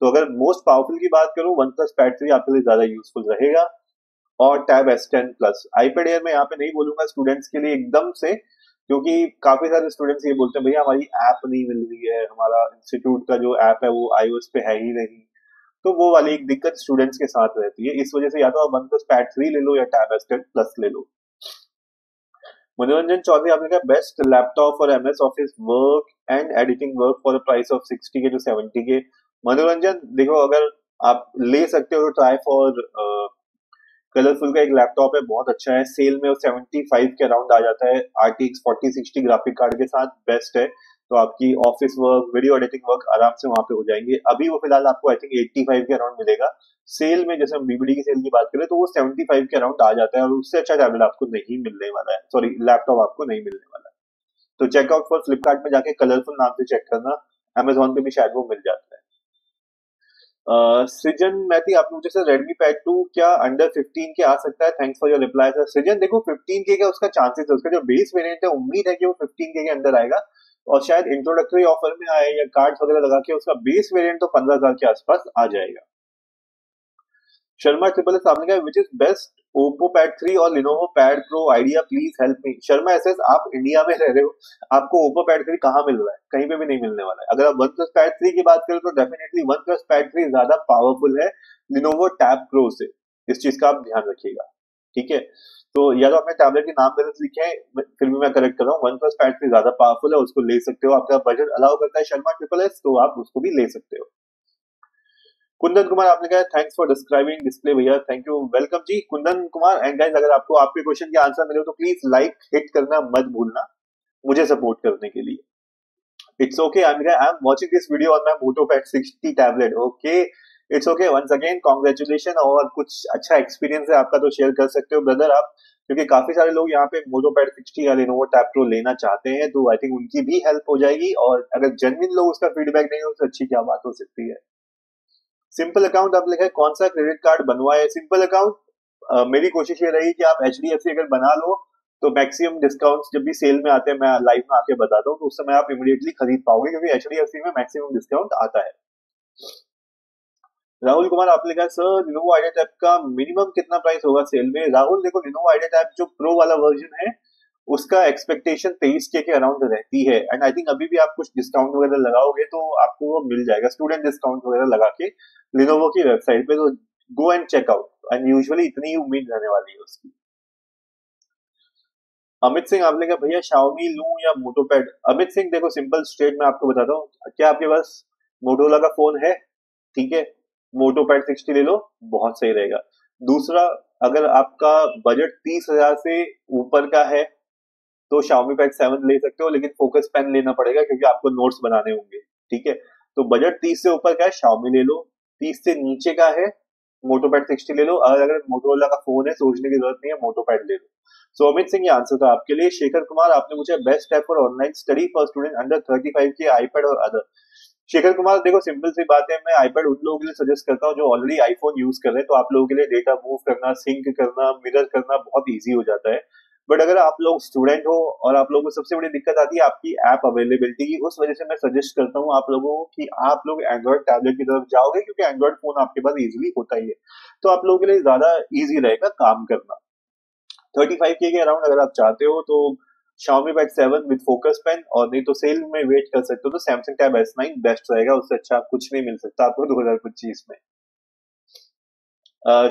तो अगर मोस्ट पावरफुल की बात करूं, वन प्लस पैड 3 आपके लिए ज्यादा यूजफुल रहेगा। और tab S10 plus iPad air में यहाँ पे नहीं बोलूंगा स्टूडेंट्स के लिए एकदम से, क्योंकि काफी सारे स्टूडेंट्स ये बोलते हैं भैया हमारी ऐप नहीं मिल रही है, हमारा इंस्टीट्यूट का जो ऐप है वो iOS पे है ही नहीं। तो वो वाली एक दिक्कत स्टूडेंट्स के साथ रहती है, इस वजह से या तो आप वन प्लस पैड 3 ले लो या टैब S10 प्लस ले लो। मनोरंजन चौधरी आपने कहा best laptop for MS office work and editing work for price of 60K to 70K। मनोरंजन देखो, अगर आप ले सकते हो तो ट्राई फॉर कलरफुल का एक लैपटॉप है, बहुत अच्छा है, सेल में वो 75 के अराउंड आ जाता है, RTX 4060 ग्राफिक कार्ड के साथ बेस्ट है। तो आपकी office work, video editing work आराम से वहां पे हो जाएंगे। अभी वो फिलहाल आपको आई थिंक 85 के अराउंड मिलेगा सेल में, जैसे हम बीबीडी की सेल की बात करें तो वो 75 के अराउंड आ जाता है, और उससे अच्छा टैबलेट आपको नहीं मिलने वाला है, सॉरी लैपटॉप आपको नहीं मिलने वाला है। तो चेकआउट फॉर फ्लिपकार्ट में जाके कलरफुल नाम से चेक करना, अमेजोन पे भी शायद वो मिल जाता है। सृजन मैथी आपने मुझे सर रेडमी पैड 2 क्या अंडर 15 के आ सकता है? Thanks for your reply sir. सृजन देखो, 15 के का उसका चांसेस है, उसका जो बेस वेरिएंट है उम्मीद है कि वो 15 के अंदर आएगा, और शायद इंट्रोडक्टरी ऑफर में आए या कार्ड्स वगैरह लगा के उसका बेस वेरिएंट तो 15,000 के आसपास आ जाएगा। शर्मा ट्रिपल एस आपने कहा which is best Oppo pad 3 और Lenovo pad pro idea, please help me. Sharma SS, आप इंडिया में रह रहे हो, आपको ओप्पो पैड 3 कहाँ मिल रहा है? कहीं पे भी नहीं मिलने वाला है। अगर आप वन प्लस पैड 3 की बात करें तो डेफिनेटली वन प्लस पैड 3 ज्यादा पावरफुल है लिनोवो टैब प्रो से, इस चीज का आप ध्यान रखिएगा, ठीक है। तो या तो आपने टैबलेट के नाम गलत लिखे हैं, फिर भी मैं करेक्ट कर रहा हूँ, वन प्लस पैड 3 ज्यादा पावरफुल है, उसको ले सकते हो, आपका बजट अलाउ करता है शर्मा ट्रिपल एस, तो आप उसको भी ले सकते हो। कुंदन कुमार आपने कहा थैंक्स फॉर डिस्क्राइबिंग डिस्प्ले भैया, thank you, welcome ji Kundan Kumar. And guys, अगर आपको आपके क्वेश्चन के आंसर मिले हो तो प्लीज लाइक हिट करना मत भूलना मुझे सपोर्ट करने के लिए। It's okay, I am watching this video on my Moto pad 60 tablet. Okay, it's okay, once again congratulation, और कुछ अच्छा एक्सपीरियंस है आपका तो शेयर कर सकते हो ब्रदर आप। क्योंकि काफी सारे लोग यहाँ पे मोटोपैड 60 या लेनोवो टैब प्रो लेना चाहते हैं, तो आई थिंक उनकी भी हेल्प हो जाएगी। और अगर जेन्युइन लोग उसका फीडबैक देंगे उससे अच्छी क्या बात हो सकती है। सिंपल अकाउंट आप लिखा है कौन सा क्रेडिट कार्ड बनवाए। सिंपल अकाउंट मेरी कोशिश ये रही कि आप HDFC अगर बना लो तो मैक्सिमम डिस्काउंट्स जब भी सेल में आते हैं, मैं लाइव में आके बताता हूँ, तो उस समय आप इमीडिएटली खरीद पाओगे, क्योंकि HDFC में मैक्सिमम डिस्काउंट आता है। राहुल कुमार आपने कहा सर लिनोवो आइडिया टैब का मिनिमम कितना प्राइस होगा सेल में। राहुल देखो, लिनोवो आइडिया टैब जो प्रो वाला वर्जन है उसका एक्सपेक्टेशन 23K के अराउंड रहती है। एंड आई थिंक अभी भी आप कुछ डिस्काउंट वगैरह लगाओगे तो आपको वो मिल जाएगा, स्टूडेंट डिस्काउंट वगैरह लगा के लिनोवो की वेबसाइट पे, तो go and check out. And usually इतनी ही उम्मीद रहने वाली है उसकी। अमित सिंह आपने कहा भैया शाओमी लूं या मोटोपैड। अमित सिंह देखो, सिंपल स्ट्रेट में आपको बताता हूँ, क्या आपके पास मोटोरोला का फोन है? ठीक है, मोटोपैड 60 ले लो, बहुत सही रहेगा। दूसरा, अगर आपका बजट 30,000 से ऊपर का है तो Xiaomi Pad 7 ले सकते हो, लेकिन फोकस पेन लेना पड़ेगा क्योंकि आपको नोट्स बनाने होंगे। ठीक है, तो बजट 30 से ऊपर का है Xiaomi ले लो, 30 से नीचे का है मोटोपैड 60 ले लो। अगर मोटोरोला का फोन है सोचने की जरूरत नहीं है, मोटोपैड ले लो। सो अमित सिंह, ये आंसर था आपके लिए। शेखर कुमार आपने पूछा best app for online study for student under 35 के आईपैड और अदर। शेखर कुमार देखो, सिंपल सी बात है, मैं आईपैड उन लोगों के लिए सजेस्ट करता हूँ जो ऑलरेडी आईफोन यूज कर रहे हैं, तो आप लोगों के लिए डेटा मूव करना, सिंक करना, मिरर करना बहुत ईजी हो जाता है। बट अगर आप लोग स्टूडेंट हो और आप लोगों को सबसे बड़ी दिक्कत आती है आपकी ऐप अवेलेबिलिटी की, उस वजह से मैं सजेस्ट करता हूँ आप लोगों को कि आप लोग एंड्रॉइड टैबलेट की तरफ जाओगे, क्योंकि एंड्रॉइड फोन आपके पास इजीली होता ही है, तो आप लोगों के लिए ज्यादा इजी रहेगा काम करना। 35K के अराउंड अगर आप चाहते हो तो Xiaomi Pad 7 with focus pen, और नहीं तो सेल में वेट कर सकते हो तो Samsung Tab S9 बेस्ट रहेगा, उससे अच्छा कुछ नहीं मिल सकता आपको 2025 में।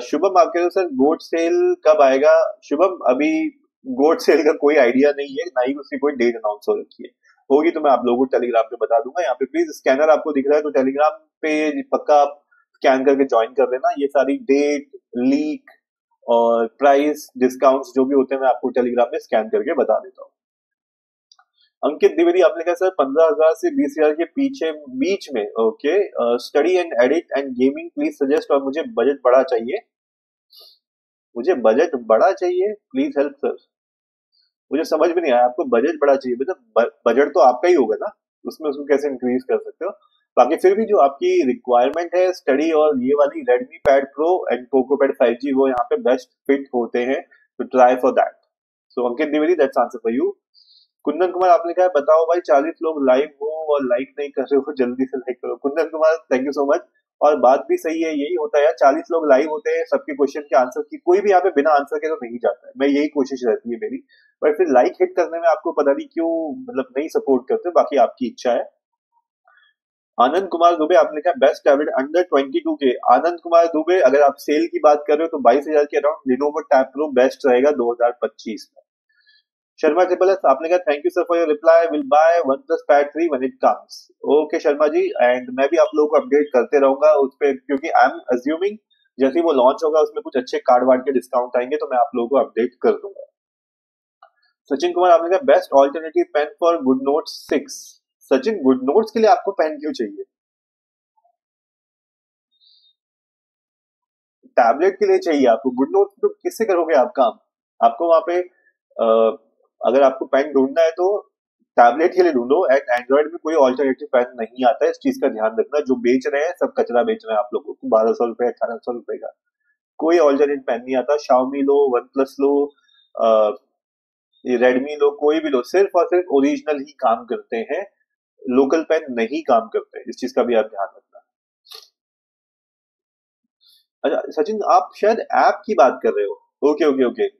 शुभम आप कह रहे हो सर गोड सेल कब आएगा। शुभम, अभी गोड सेल का कोई आइडिया नहीं है, ना ही उसकी कोई डेट अनाउंस हो रखी है। होगी तो मैं आप लोगों को टेलीग्राम पे बता दूंगा। यहाँ पे प्लीज स्कैनर आपको दिख रहा है तो टेलीग्राम पे पक्का आप स्कैन करके ज्वाइन कर लेना। ये सारी डेट, लीक और प्राइस, डिस्काउंट्स जो भी होते हैं मैं आपको टेलीग्राम में स्कैन करके बता देता हूँ। अंकित द्विवेदी आपने कहा सर 15,000 से 20,000 के पीछे बीच में okay study and edit and gaming please suggest, और मुझे बजट बड़ा चाहिए। मुझे बजट बड़ा चाहिए, प्लीज हेल्प सर। मुझे समझ में नहीं आया, आपको बजट बड़ा चाहिए मतलब बजट तो आपका ही होगा ना, उसमें उसको कैसे इंक्रीज कर सकते हो। बाकी फिर भी जो आपकी रिक्वायरमेंट है स्टडी और ये वाली Redmi pad Pro and Poco pad 5G वो यहाँ पे बेस्ट फिट होते हैं, तो try for that. So Ankit Dwivedi that's answer for you. Kundan Kumar आपने कहा बताओ भाई 40 लोग लाइव हो और लाइक नहीं कर रहे हो, जल्दी से लाइक करो। Kundan Kumar thank you so much. और बात भी सही है, यही होता है यार, 40 लोग लाइव होते हैं, सबके क्वेश्चन के आंसर की कोई भी यहाँ पे बिना आंसर के तो नहीं जाता है, मैं यही कोशिश रहती है मेरी। पर फिर लाइक हिट करने में आपको पता नहीं क्यों मतलब नहीं सपोर्ट करते, बाकी आपकी इच्छा है। आनंद कुमार दुबे आपने कहा best tablet under 22K। Anand Kumar Dubey, अगर आप सेल की बात कर रहे हो तो 22,000 के around Lenovo tab pro best रहेगा 2025 में। शर्मा ट्रिपल एस आपने कहा thank you sir for your reply, will buy OnePlus pad 3 when it comes. Okay Sharma ji, and मैं भी आप लोगों को अपडेट करते रहूंगा उस पर, क्योंकि आई एम अज्यूमिंग जैसे ही वो लॉन्च होगा उसमें कुछ अच्छे कार्ड वार्ड के डिस्काउंट आएंगे तो मैं आप लोगों को अपडेट कर दूंगा। सचिन कुमार आपने कहा best alternative pen for good notes 6। Sachin, good notes के लिए आपको पेन क्यों चाहिए? टैबलेट के लिए चाहिए आपको, गुड नोट्स तो किससे करोगे आप काम? आपको वहां पे अगर आपको पेन ढूंढना है तो टैबलेट के लिए ढूंढो। एंड एंड्रॉइड में कोई ऑल्टरनेटिव पेन नहीं आता है, इस चीज का ध्यान रखना। जो बेच रहे हैं सब कचरा बेच रहे हैं आप लोगों को, 1200 रुपए 1800 रुपए का कोई ऑल्टरनेट पेन नहीं आता। Xiaomi लो, वन प्लस लो, रेडमी लो, कोई भी लो, सिर्फ और सिर्फ ओरिजिनल ही काम करते हैं, लोकल पेन नहीं काम करते, इस चीज का भी आप ध्यान रखना। अच्छा सचिन, आप शायद ऐप की बात कर रहे हो। Okay okay okay,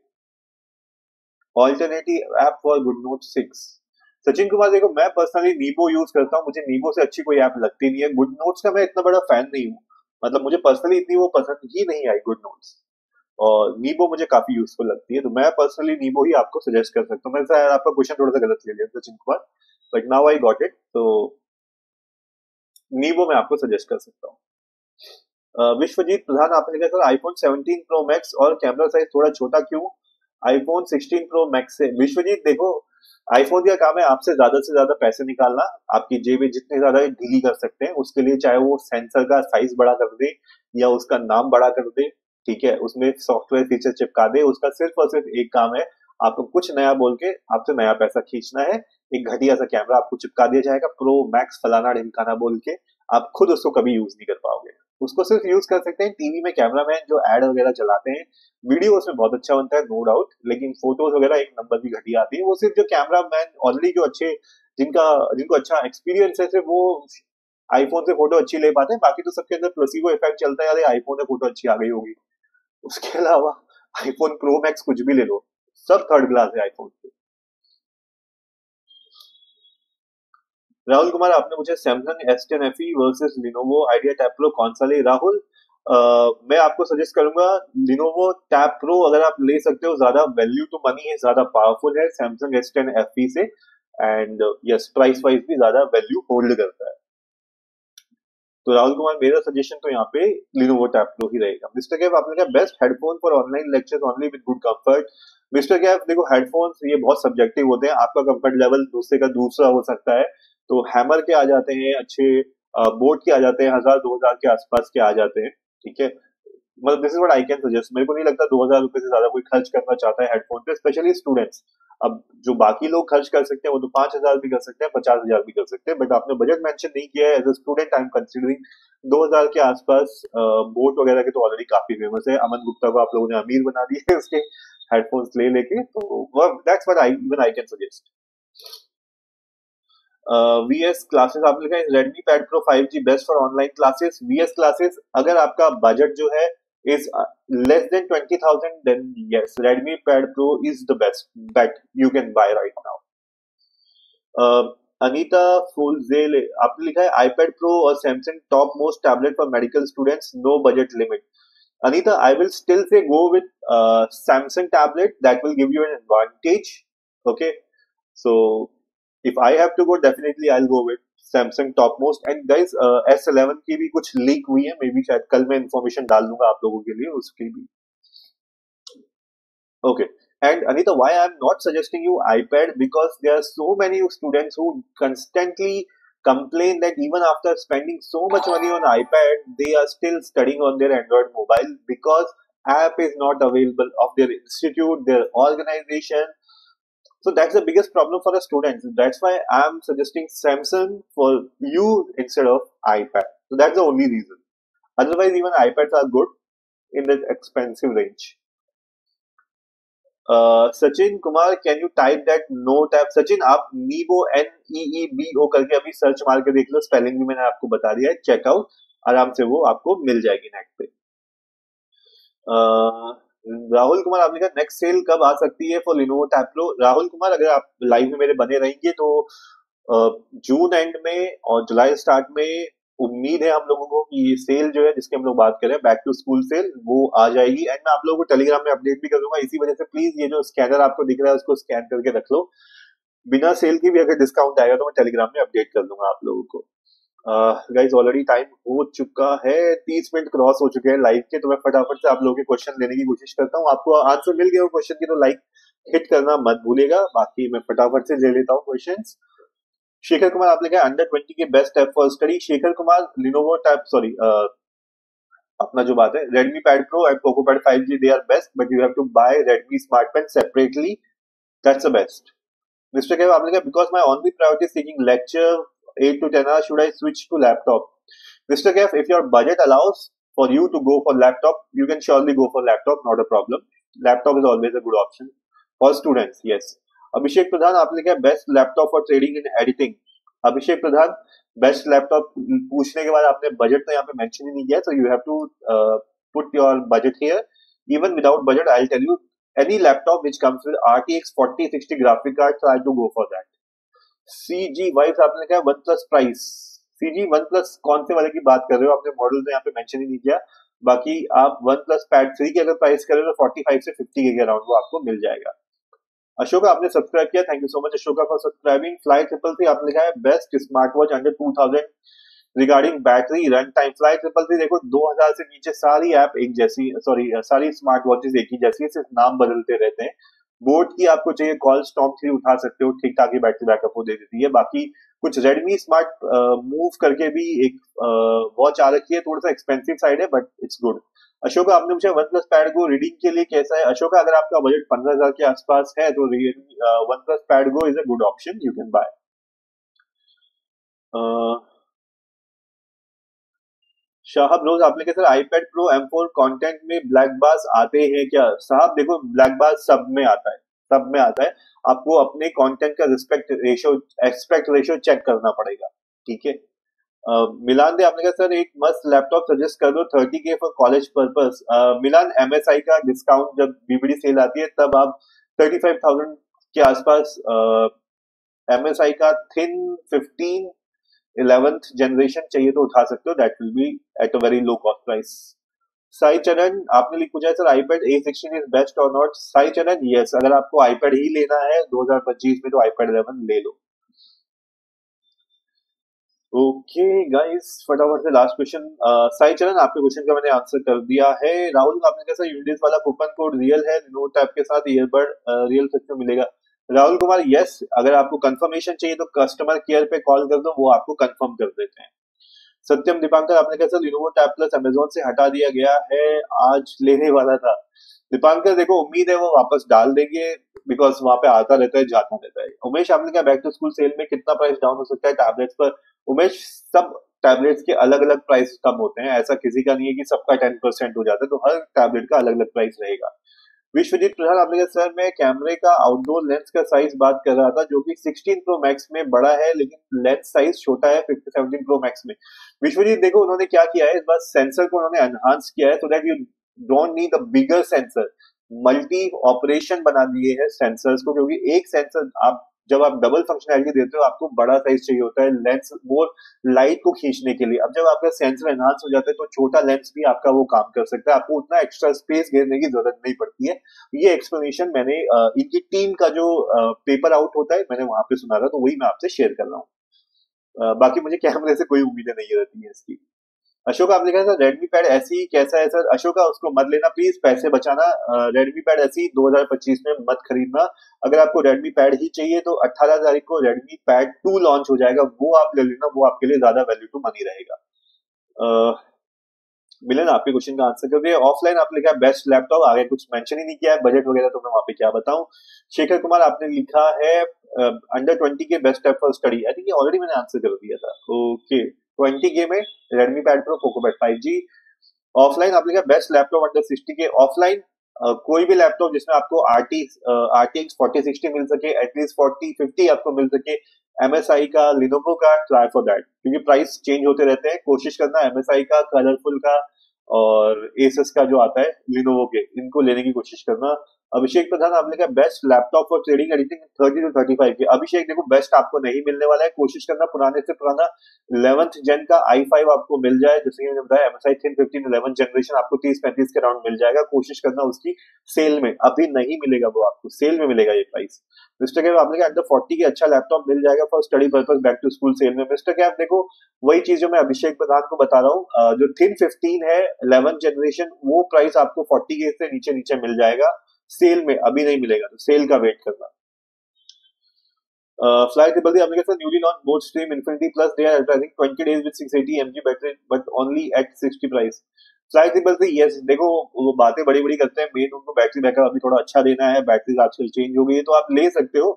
alternative app for good note 6। Sachin Kumar देखो, मैं पर्सनली नीबो यूज करता हूँ, मुझे नीबो से अच्छी कोई ऐप लगती नहीं है। गुड नोट्स का मैं इतना बड़ा फैन नहीं हूँ, मतलब मुझे पर्सनली इतनी वो पसंद ही नहीं आई गुड नोट्स, और नीबो मुझे काफी यूजफुल लगती है, तो मैं पर्सनली नीबो ही आपको सजेस्ट कर सकता हूँ। मैं शायद आपका क्वेश्चन थोड़ा सा गलत ले लिया Sachin Kumar, but now I got it. तो नीबो मैं आपको सजेस्ट कर सकता हूँ। विश्वजीत प्रधान आपने कहा सर आईफोन 17 प्रो मैक्स और कैमरा साइज थोड़ा छोटा क्यों आईफोन 16 प्रो मैक्स से? विश्वजीत देखो, आईफोन का काम है आपसे ज्यादा पैसे निकालना, आपकी जेबें जितनी ज्यादा ढीली कर सकते हैं उसके लिए, चाहे वो सेंसर का साइज बड़ा कर दे या उसका नाम बड़ा कर दे, ठीक है, उसमें सॉफ्टवेयर फीचर चिपका दे, उसका सिर्फ और सिर्फ एक काम है, आपको कुछ नया बोल के आपसे नया पैसा खींचना है। एक घटिया सा कैमरा आपको चिपका दिया जाएगा, प्रो मैक्स फलाना ढिमकाना बोल के, आप खुद उसको कभी यूज नहीं कर पाओगे। उसको सिर्फ यूज कर सकते हैं टीवी में कैमरामैन जो एड वगैरह चलाते हैं, वीडियो उसमें बहुत अच्छा बनता है नो डाउट, लेकिन फोटोज वगैरह एक नंबर की घटिया आती है। वो सिर्फ जो कैमरामैन ऑलरेडी जो अच्छे, जिनका जिनको अच्छा एक्सपीरियंस है, सिर्फ वो आईफोन से फोटो अच्छी ले पाते हैं, बाकी तो सबके अंदर प्लेसिबो इफेक्ट चलता है, अरे आईफोन से फोटो अच्छी आ गई होगी। उसके अलावा आईफोन प्रो मैक्स कुछ भी ले लो, सब थर्ड क्लास है आईफोन के। राहुल कुमार, आपने मुझे Samsung S10 FE versus Lenovo idea tab pro कौन सा ले? राहुल, मैं आपको सजेस्ट करूंगा लिनोवो टैब प्रो, अगर आप ले सकते हो, ज्यादा वैल्यू टू मनी है, ज्यादा पावरफुल है सैमसंग S10 FE से, एंड यस प्राइस वाइज भी ज्यादा वैल्यू होल्ड करता है। तो राहुल कुमार, मेरा सजेशन तो यहाँ पे लिनोवो टैब प्रो ही रहेगा। मिस्टर कैफ, आपने कहा best headphone for online lectures only with good comfort. Mister Kaif, देखो हेडफोन्स ये बहुत सब्जेक्टिव होते हैं, आपका कंफर्ट लेवल दूसरे का दूसरा हो सकता है। तो हैमर के आ जाते हैं अच्छे, बोट के आ जाते हैं, 1000-2000 के आसपास के आ जाते हैं, ठीक है। मतलब this is what I can suggest. मेरे को नहीं लगता 2000 रुपए से ज्यादा कोई खर्च करना चाहता है हेडफोन पे, स्पेशली स्टूडेंट्स। अब जो बाकी लोग खर्च कर सकते हैं वो तो 5000 भी कर सकते हैं, 50,000 भी कर सकते हैं, बट आपने बजट मेंशन नहीं किया है। As a student I am considering 2000 के आसपास। बोट वगैरह के तो ऑलरेडी काफी फेमस है, अमन गुप्ता को आप लोगों ने अमीर बना दिया है उसके हेडफोन्स ले लेके, तो that's what I even I can suggest. VS classes, आपने लिखा है Redmi pad Pro 5G best for online classes. VS classes, अगर आपका बजट जो है is less than 20,000, then yes Redmi pad Pro is the best bet you can buy right now. Anita Phuljel, आपने लिखा है आईपैड प्रो और Samsung top most tablet for medical students, no budget limit. Anita, I will still say go with Samsung tablet. That will give you an advantage. Okay, so if I have to go, definitely I'll go with Samsung topmost. And guys, S11 की भी कुछ leak हुई है, may be शायद कल मैं information डाल दूंगा आप लोगों के लिए उसकी भी। Okay. And Anita, why I'm not suggesting you iPad? Because there are so many students who constantly complain that even after spending so much money on iPad, they are still studying on their Android mobile because app is not available of their institute, their organization. So that's the biggest problem for the students. That's why I'm suggesting Samsung for you instead of iPad. So that's the only reason. Otherwise, even iPads are good in the expensive range. Sachin Kumar, can you type that note app? Sachin, आप नीबो NEEBO करके अभी search मार के देख लो, spelling भी मैंने आपको बता दिया है, चेकआउट आराम से वो आपको मिल जाएगी नेट पे। राहुल कुमार, आपने कहा नेक्स्ट सेल कब आ सकती है for Lenovo tab pro? Rahul Kumar, अगर आप लाइव में मेरे बने रहेंगे तो जून एंड में और जुलाई स्टार्ट में उम्मीद है हम लोगों को कि ये सेल जो है जिसकी हम लोग बात कर रहे हैं, बैक टू स्कूल सेल, वो आ जाएगी। एंड मैं आप लोगों को टेलीग्राम में अपडेट भी कर दूंगा। इसी वजह से प्लीज ये जो स्कैनर आपको दिख रहा है उसको स्कैन करके रख लो, बिना सेल की भी अगर डिस्काउंट आएगा तो मैं टेलीग्राम में अपडेट कर दूंगा आप लोगों को। गाइज ऑलरेडी टाइम हो चुका है, 30 मिनट क्रॉस हो चुके हैं लाइव के, तो मैं फटाफट से आप लोगों के क्वेश्चन लेने की कोशिश करता हूँ। आपको आंसर मिल गया क्वेश्चन की तो लाइक हिट करना मत भूलेगा, बाकी मैं फटाफट से ले लेता हूँ क्वेश्चन। शेखर कुमार, आपने कहा अंडर 20 के best app for study. Shekhar Kumar, Lenovo tab sorry अपना जो बात है, Redmi pad Pro and Poco pad 5G they are best, but you have to buy Redmi smart pen separately, that's the best. Mister Kev, आपने कहा because my only priority is taking lecture 8 to 10 hours, should I switch to laptop? Mr. Kev, if your budget allows for you to go for laptop, you can surely go for laptop, not a problem. Laptop is always a good option for students, yes. अभिषेक प्रधान, आपने क्या best laptop for trading in editing? Abhishek Pradhan, best laptop पूछने के बाद आपने budget तो यहाँ पे mention ही नहीं किया, so you have to put your budget here. Even without budget, I'll tell you any laptop which comes with RTX 4060 graphic card, try to go for that. CG wife, आपने कहा one plus price. CG one plus कौन से वाले की बात कर रहे हो? आपने मॉडल तो यहाँ पे मेंशन ही नहीं किया। बाकी आप वन प्लस पैड 3 की अगर प्राइस करें तो 45 से 50 के अराउंड वो आपको मिल जाएगा। अशोका, आपने सब्सक्राइब किया, thank you so much Ashoka for subscribing. Fly triple three, आपने लिखा है best smart watch under 2000 regarding battery run time. Fly triple three, देखो 2000 से नीचे सारी ऐप एक जैसी, सॉरी सारी स्मार्ट वॉचेस एक ही जैसी है, सिर्फ नाम बदलते रहते हैं। बोट की आपको चाहिए कॉल स्टॉम 3 उठा सकते हो, ठीक ठाक ही बैटरी बैकअप वो दे देती है। बाकी कुछ रेडमी स्मार्ट मूव करके भी एक वॉच आ रखी है, थोड़ा सा एक्सपेंसिव साइड है बट इट्स गुड। अशोका आपने पूछा वन प्लस पैड गो रीडिंग के लिए कैसा है। अशोका अगर आपका बजट 15,000 के आसपास है तो OnePlus Pad Go is a good option, you can buy. Shahab रोज आपने कहा sir iPad Pro M4 content में ब्लैक बार्स आते हैं क्या। साहब देखो ब्लैक बार्स सब में आता है, सब में आता है। आपको अपने कंटेंट का respect ratio expect ratio check करना पड़ेगा, ठीक है। मिलान दे आपने कहा सर एक मस्त लैपटॉप सजेस्ट कर दो 30K for college purpose. Milan MSI का डिस्काउंट जब बीबीडी सेल आती है तब आप 35,000 के आसपास MSI का थिन 15 11th जनरेशन चाहिए तो उठा सकते हो, that will be at a very low cost price. Sai Charan आपने लिख पूछा है sir iPad A16 is best और नॉट। साई चरण यस, अगर आपको आईपैड ही लेना है 2025 में तो आईपैड 11 ले लो। ओके गाइस, फटाफट से लास्ट क्वेश्चन। साई चरण आपके क्वेश्चन का मैंने आंसर कर दिया है। राहुल आपने कैसा यूनिट वाला कूपन कोड रियल है, नोट ऐप के साथ ईयरबड रियल सच में मिलेगा। राहुल कुमार यस, अगर आपको कंफर्मेशन चाहिए तो कस्टमर केयर पे कॉल कर दो, वो आपको कंफर्म कर देते हैं। सत्यम दीपांकर आपने कैसा लिनोवो टैब प्लस अमेजोन से हटा दिया गया है, आज लेने वाला था। दीपांकर देखो उम्मीद है वो वापस डाल देंगे, बिकॉज वहां पे आता रहता है जाता रहता है। उमेश आपने क्या बैक टू स्कूल सेल में कितना प्राइस डाउन हो सकता है टैबलेट्स पर। उमेश सब टैबलेट्स के अलग अलग प्राइस कम होते हैं, ऐसा किसी का नहीं है कि सबका 10% हो जाता है, तो हर टैबलेट का अलग अलग प्राइस रहेगा। विश्वजीत प्रधान आपने कहा सर मैं कैमरे का आउटडोर लेंस का साइज बात कर रहा था जो कि 16 प्रो मैक्स में बड़ा है लेकिन लेंस साइज छोटा है 17 प्रो मैक्स में। विश्वजीत देखो उन्होंने क्या किया है, इस बार सेंसर को उन्होंने एनहांस किया है so that you don't need a bigger sensor. Multi operation बना दिए हैं सेंसर्स को, क्योंकि एक सेंसर आप जब आप डबल फंक्शनैलिटी देते हो आपको बड़ा साइज चाहिए होता है लेंस मोर लाइट को खींचने के लिए। अब जब आपका सेंसर एनहांस हो जाता है तो छोटा लेंस भी आपका वो काम कर सकता है, आपको उतना एक्स्ट्रा स्पेस घेरने की जरूरत नहीं पड़ती है। ये एक्सप्लेनेशन मैंने इनकी टीम का जो पेपर आउट होता है मैंने वहां पे सुना था, तो वही मैं आपसे शेयर कर रहा हूँ। बाकी मुझे कैमरे से कोई उम्मीदें नहीं रहती है इसकी। अशोक आपने कहा सर रेडमी पैड ऐसी कैसा है सर। अशोका उसको मत लेना प्लीज, पैसे बचाना। रेडमी पैड ऐसी 2025 में मत खरीदना। अगर आपको रेडमी पैड ही चाहिए तो 18 तारीख को रेडमी पैड 2 लॉन्च हो जाएगा, वो आप ले लेना, वो आपके लिए ज्यादा वैल्यू टू मनी रहेगा। अ, मिलन आपके क्वेश्चन का आंसर कर दिया। ऑफलाइन आपने लिखा बेस्ट लैपटॉप, आगे कुछ मेंशन ही नहीं किया है, बजट वगैरह तो मैं वहां पे क्या बताऊं। शेखर कुमार आपने लिखा है अंडर 20 के best app for study, I think ये ऑलरेडी मैंने आंसर कर दिया था। ओके 20 के में Redmi pad pro Poco pad 5G। Offline आपने लिखा बेस्ट लैपटॉप अंडर 60 के। ऑफलाइन कोई भी लैपटॉप जिसमें आपको RTX 4060 मिल सके, एटलीस्ट 4050 आपको मिल सके, MSI का लिनोवो का, ट्राई फॉर दैट, क्योंकि प्राइस चेंज होते रहते हैं। कोशिश करना MSI का, कलरफुल का और एसस का जो आता है लिनोवो के, इनको लेने की कोशिश करना। अभिषेक प्रधान आपने कहा best laptop for trading editing 30 to 35 के। अभिषेक देखो बेस्ट आपको नहीं मिलने वाला है, कोशिश करना पुराने से पुराना 11th जेन का i5 आपको मिल जाए, जैसे कि मैंने बताया MSI थिन 15 11th जनरेशन आपको 30-35 के राउंड मिल जाएगा। कोशिश करना उसकी सेल में, अभी नहीं मिलेगा वो आपको, सेल में मिलेगा ये प्राइस। मिस्टर कैप आपने कहा अंडर 40 के अच्छा लैपटॉप मिल जाएगा for study purpose back to school sale में। मिस्टर कैप देखो वही चीज जो मैं अभिषेक प्रधान को बता रहा हूँ, जो थिन 15 है 11th जनरेशन वो प्राइस आपको 40 के से नीचे नीचे मिल जाएगा सेल में, अभी नहीं मिलेगा, तो सेल का वेट करना। फ्लाई ट्रिपल दी आपने कहा newly launch boat stream infinity plus they are advertising 20 days with 680 mAh battery but only at 60 price. Fly triple D yes देखो वो बातें बड़ी बड़ी करते हैं, मेन उनको बैटरी बैकअप अभी थोड़ा अच्छा देना है, बैटरीज आजकल चेंज हो गई है, तो आप ले सकते हो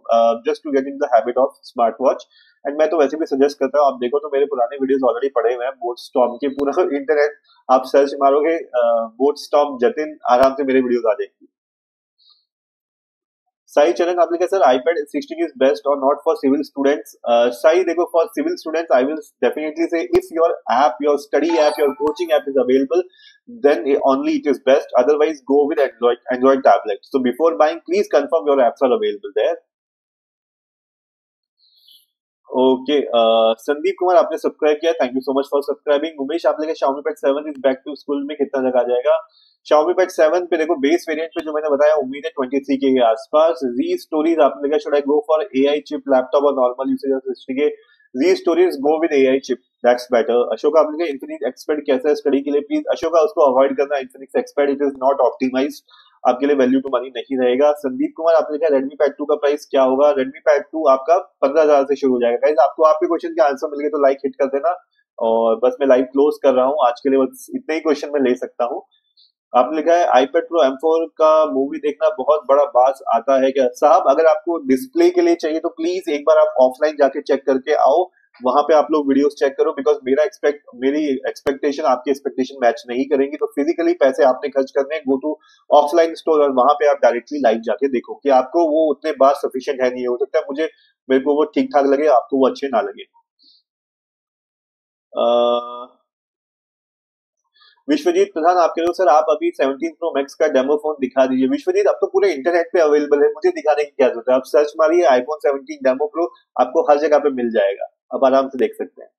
just to get in the habit of smart watch. And मैं तो वैसे भी सजेस्ट करता हूँ, आप देखो तो मेरे पुराने वीडियोस ऑलरेडी पड़े हुए हैं बोट स्टॉर्म के, पूरा इंटरनेट आप सर्च मारोगे बोट स्टॉर्म जतिन, आराम से मेरे वीडियोस आ जाएंगे। साई चरण आपने कहा सर आईपैड 16 इज बेस्ट और not for civil students. Sai देखो for civil students I will definitely say if your app, your study app, your coaching app is available then only it is best, otherwise go with Android tablet. So before buying please confirm your apps are available there. Okay Sandeep Kumar आपने subscribe किया, thank you so much for subscribing. Umesh आपने कहा Xiaomi Pad 7 is back to school में कितना तक आ जाएगा। Xiaomi Pad 7 पे देखो बेस वेरिएंट पे जो मैंने बताया उम्मीद है 23 के आसपास। जी स्टोरीज आपने कहा should I go for AI chip laptop और नॉर्मल यूसेज ऑफ 60 के। G stories go with AI chip that's better. Ashok आपने कहा Infinix Xpad कैसा है स्टडी के लिए, प्लीज अशोका उसको अवॉइड करना, Infinix Xpad it is not optimized, आपके लिए वैल्यू टू मनी नहीं रहेगा। संदीप कुमार आपने कहा रेडमी पैड 2 का प्राइस क्या होगा। रेडमी पैड 2 आपका 15,000 से शुरू हो जाएगा। गाइस आपको आपके क्वेश्चन के आंसर मिल गए तो लाइक हिट कर देना, और बस मैं लाइव क्लोज कर रहा हूँ आज के लिए, बस इतने ही क्वेश्चन मैं ले सकता हूँ। आपने लिखा है iPad Pro M4 का मूवी देखना बहुत बड़ा बास आता है क्या साहब? अगर आपको डिस्प्ले के लिए चाहिए तो प्लीज एक बार आप ऑफलाइन जाके चेक करके आओ, वहां पे आप लोग वीडियोस चेक करो, बिकॉज मेरी एक्सपेक्टेशन आपकी एक्सपेक्टेशन मैच नहीं करेंगी। तो फिजिकली पैसे आपने खर्च करने हैं, गो टू ऑफलाइन स्टोर और वहां पे आप डायरेक्टली लाइव जाके देखो कि आपको वो उतने बार सफिशिएंट है नहीं, हो सकता है मुझे मेरे को वो ठीक ठाक लगे, आपको वो अच्छे ना लगे। विश्वजीत प्रधान आप कह रहे हो सर आप अभी 17 प्रो मैक्स का डेमो फोन दिखा दीजिए। विश्वजीत अब तो पूरे इंटरनेट पे अवेलेबल है, मुझे दिखाने की क्या जरूरत है? आप सर्च मारिए आईफोन 17 डेमो प्रो, आपको हर जगह पे मिल जाएगा, आप आराम से देख सकते हैं।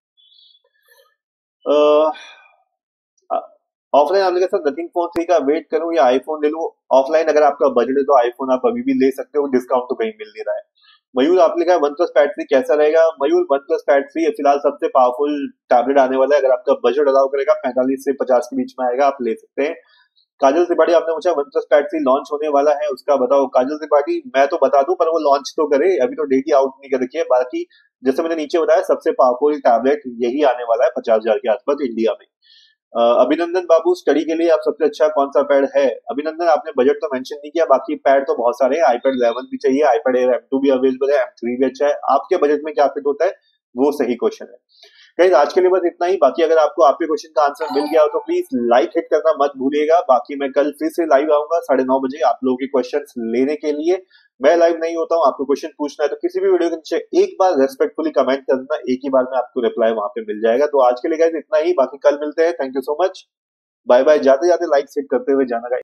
ऑफलाइन आपने कहा सर नथिंग फोन 3 का वेट करूं या आईफोन ले लूं? ऑफलाइन अगर आपका बजट है तो आईफोन आप अभी भी ले सकते हो, डिस्काउंट तो कहीं मिल नहीं रहा है। मयूर आपने कहा वन प्लस पैड 3 कैसा रहेगा? मयूर वन प्लस पैड 3 फिलहाल सबसे पावरफुल टैबलेट आने वाला है, अगर आपका बजट अलाउ करेगा 45 से 50 के बीच में आएगा, आप ले सकते हैं। काजल त्रिपाठी आपने पूछा वन प्लस पैड 3 लॉन्च होने वाला है, उसका बताओ। काजल त्रिपाठी मैं तो बता दूं पर वो लॉन्च तो करे, अभी तो डेट ही आउट नहीं कर रखी है। बाकी जैसे मैंने नीचे बताया सबसे पावरफुल टैबलेट यही आने वाला है 50,000 के आसपास इंडिया में। अभिनंदन बाबू स्टडी के लिए आप सबसे अच्छा कौन सा पैड है? अभिनंदन आपने बजट तो मेंशन नहीं किया, बाकी पैड तो बहुत सारे हैं, iPad 11 भी चाहिए, iPad Air M2 भी अवेलेबल है, M3 भी अच्छा है, आपके बजट में क्या फिट होता है वो सही क्वेश्चन है। गाइस आज के लिए बस इतना ही, बाकी अगर आपको आपके क्वेश्चन का आंसर मिल गया हो तो प्लीज लाइक हिट करना मत भूलिएगा। बाकी मैं कल फिर से लाइव आऊंगा 9:30 बजे आप लोगों के क्वेश्चन लेने के लिए। मैं लाइव नहीं होता हूँ, आपको क्वेश्चन पूछना है तो किसी भी वीडियो के नीचे एक बार रेस्पेक्टफुली कमेंट कर देना, एक ही बार में आपको रिप्लाई वहां पे मिल जाएगा। तो आज के लिए गाइस इतना ही, बाकी कल मिलते हैं, thank you so much, bye bye. जाते जाते लाइक सेट करते हुए जाना गाइस।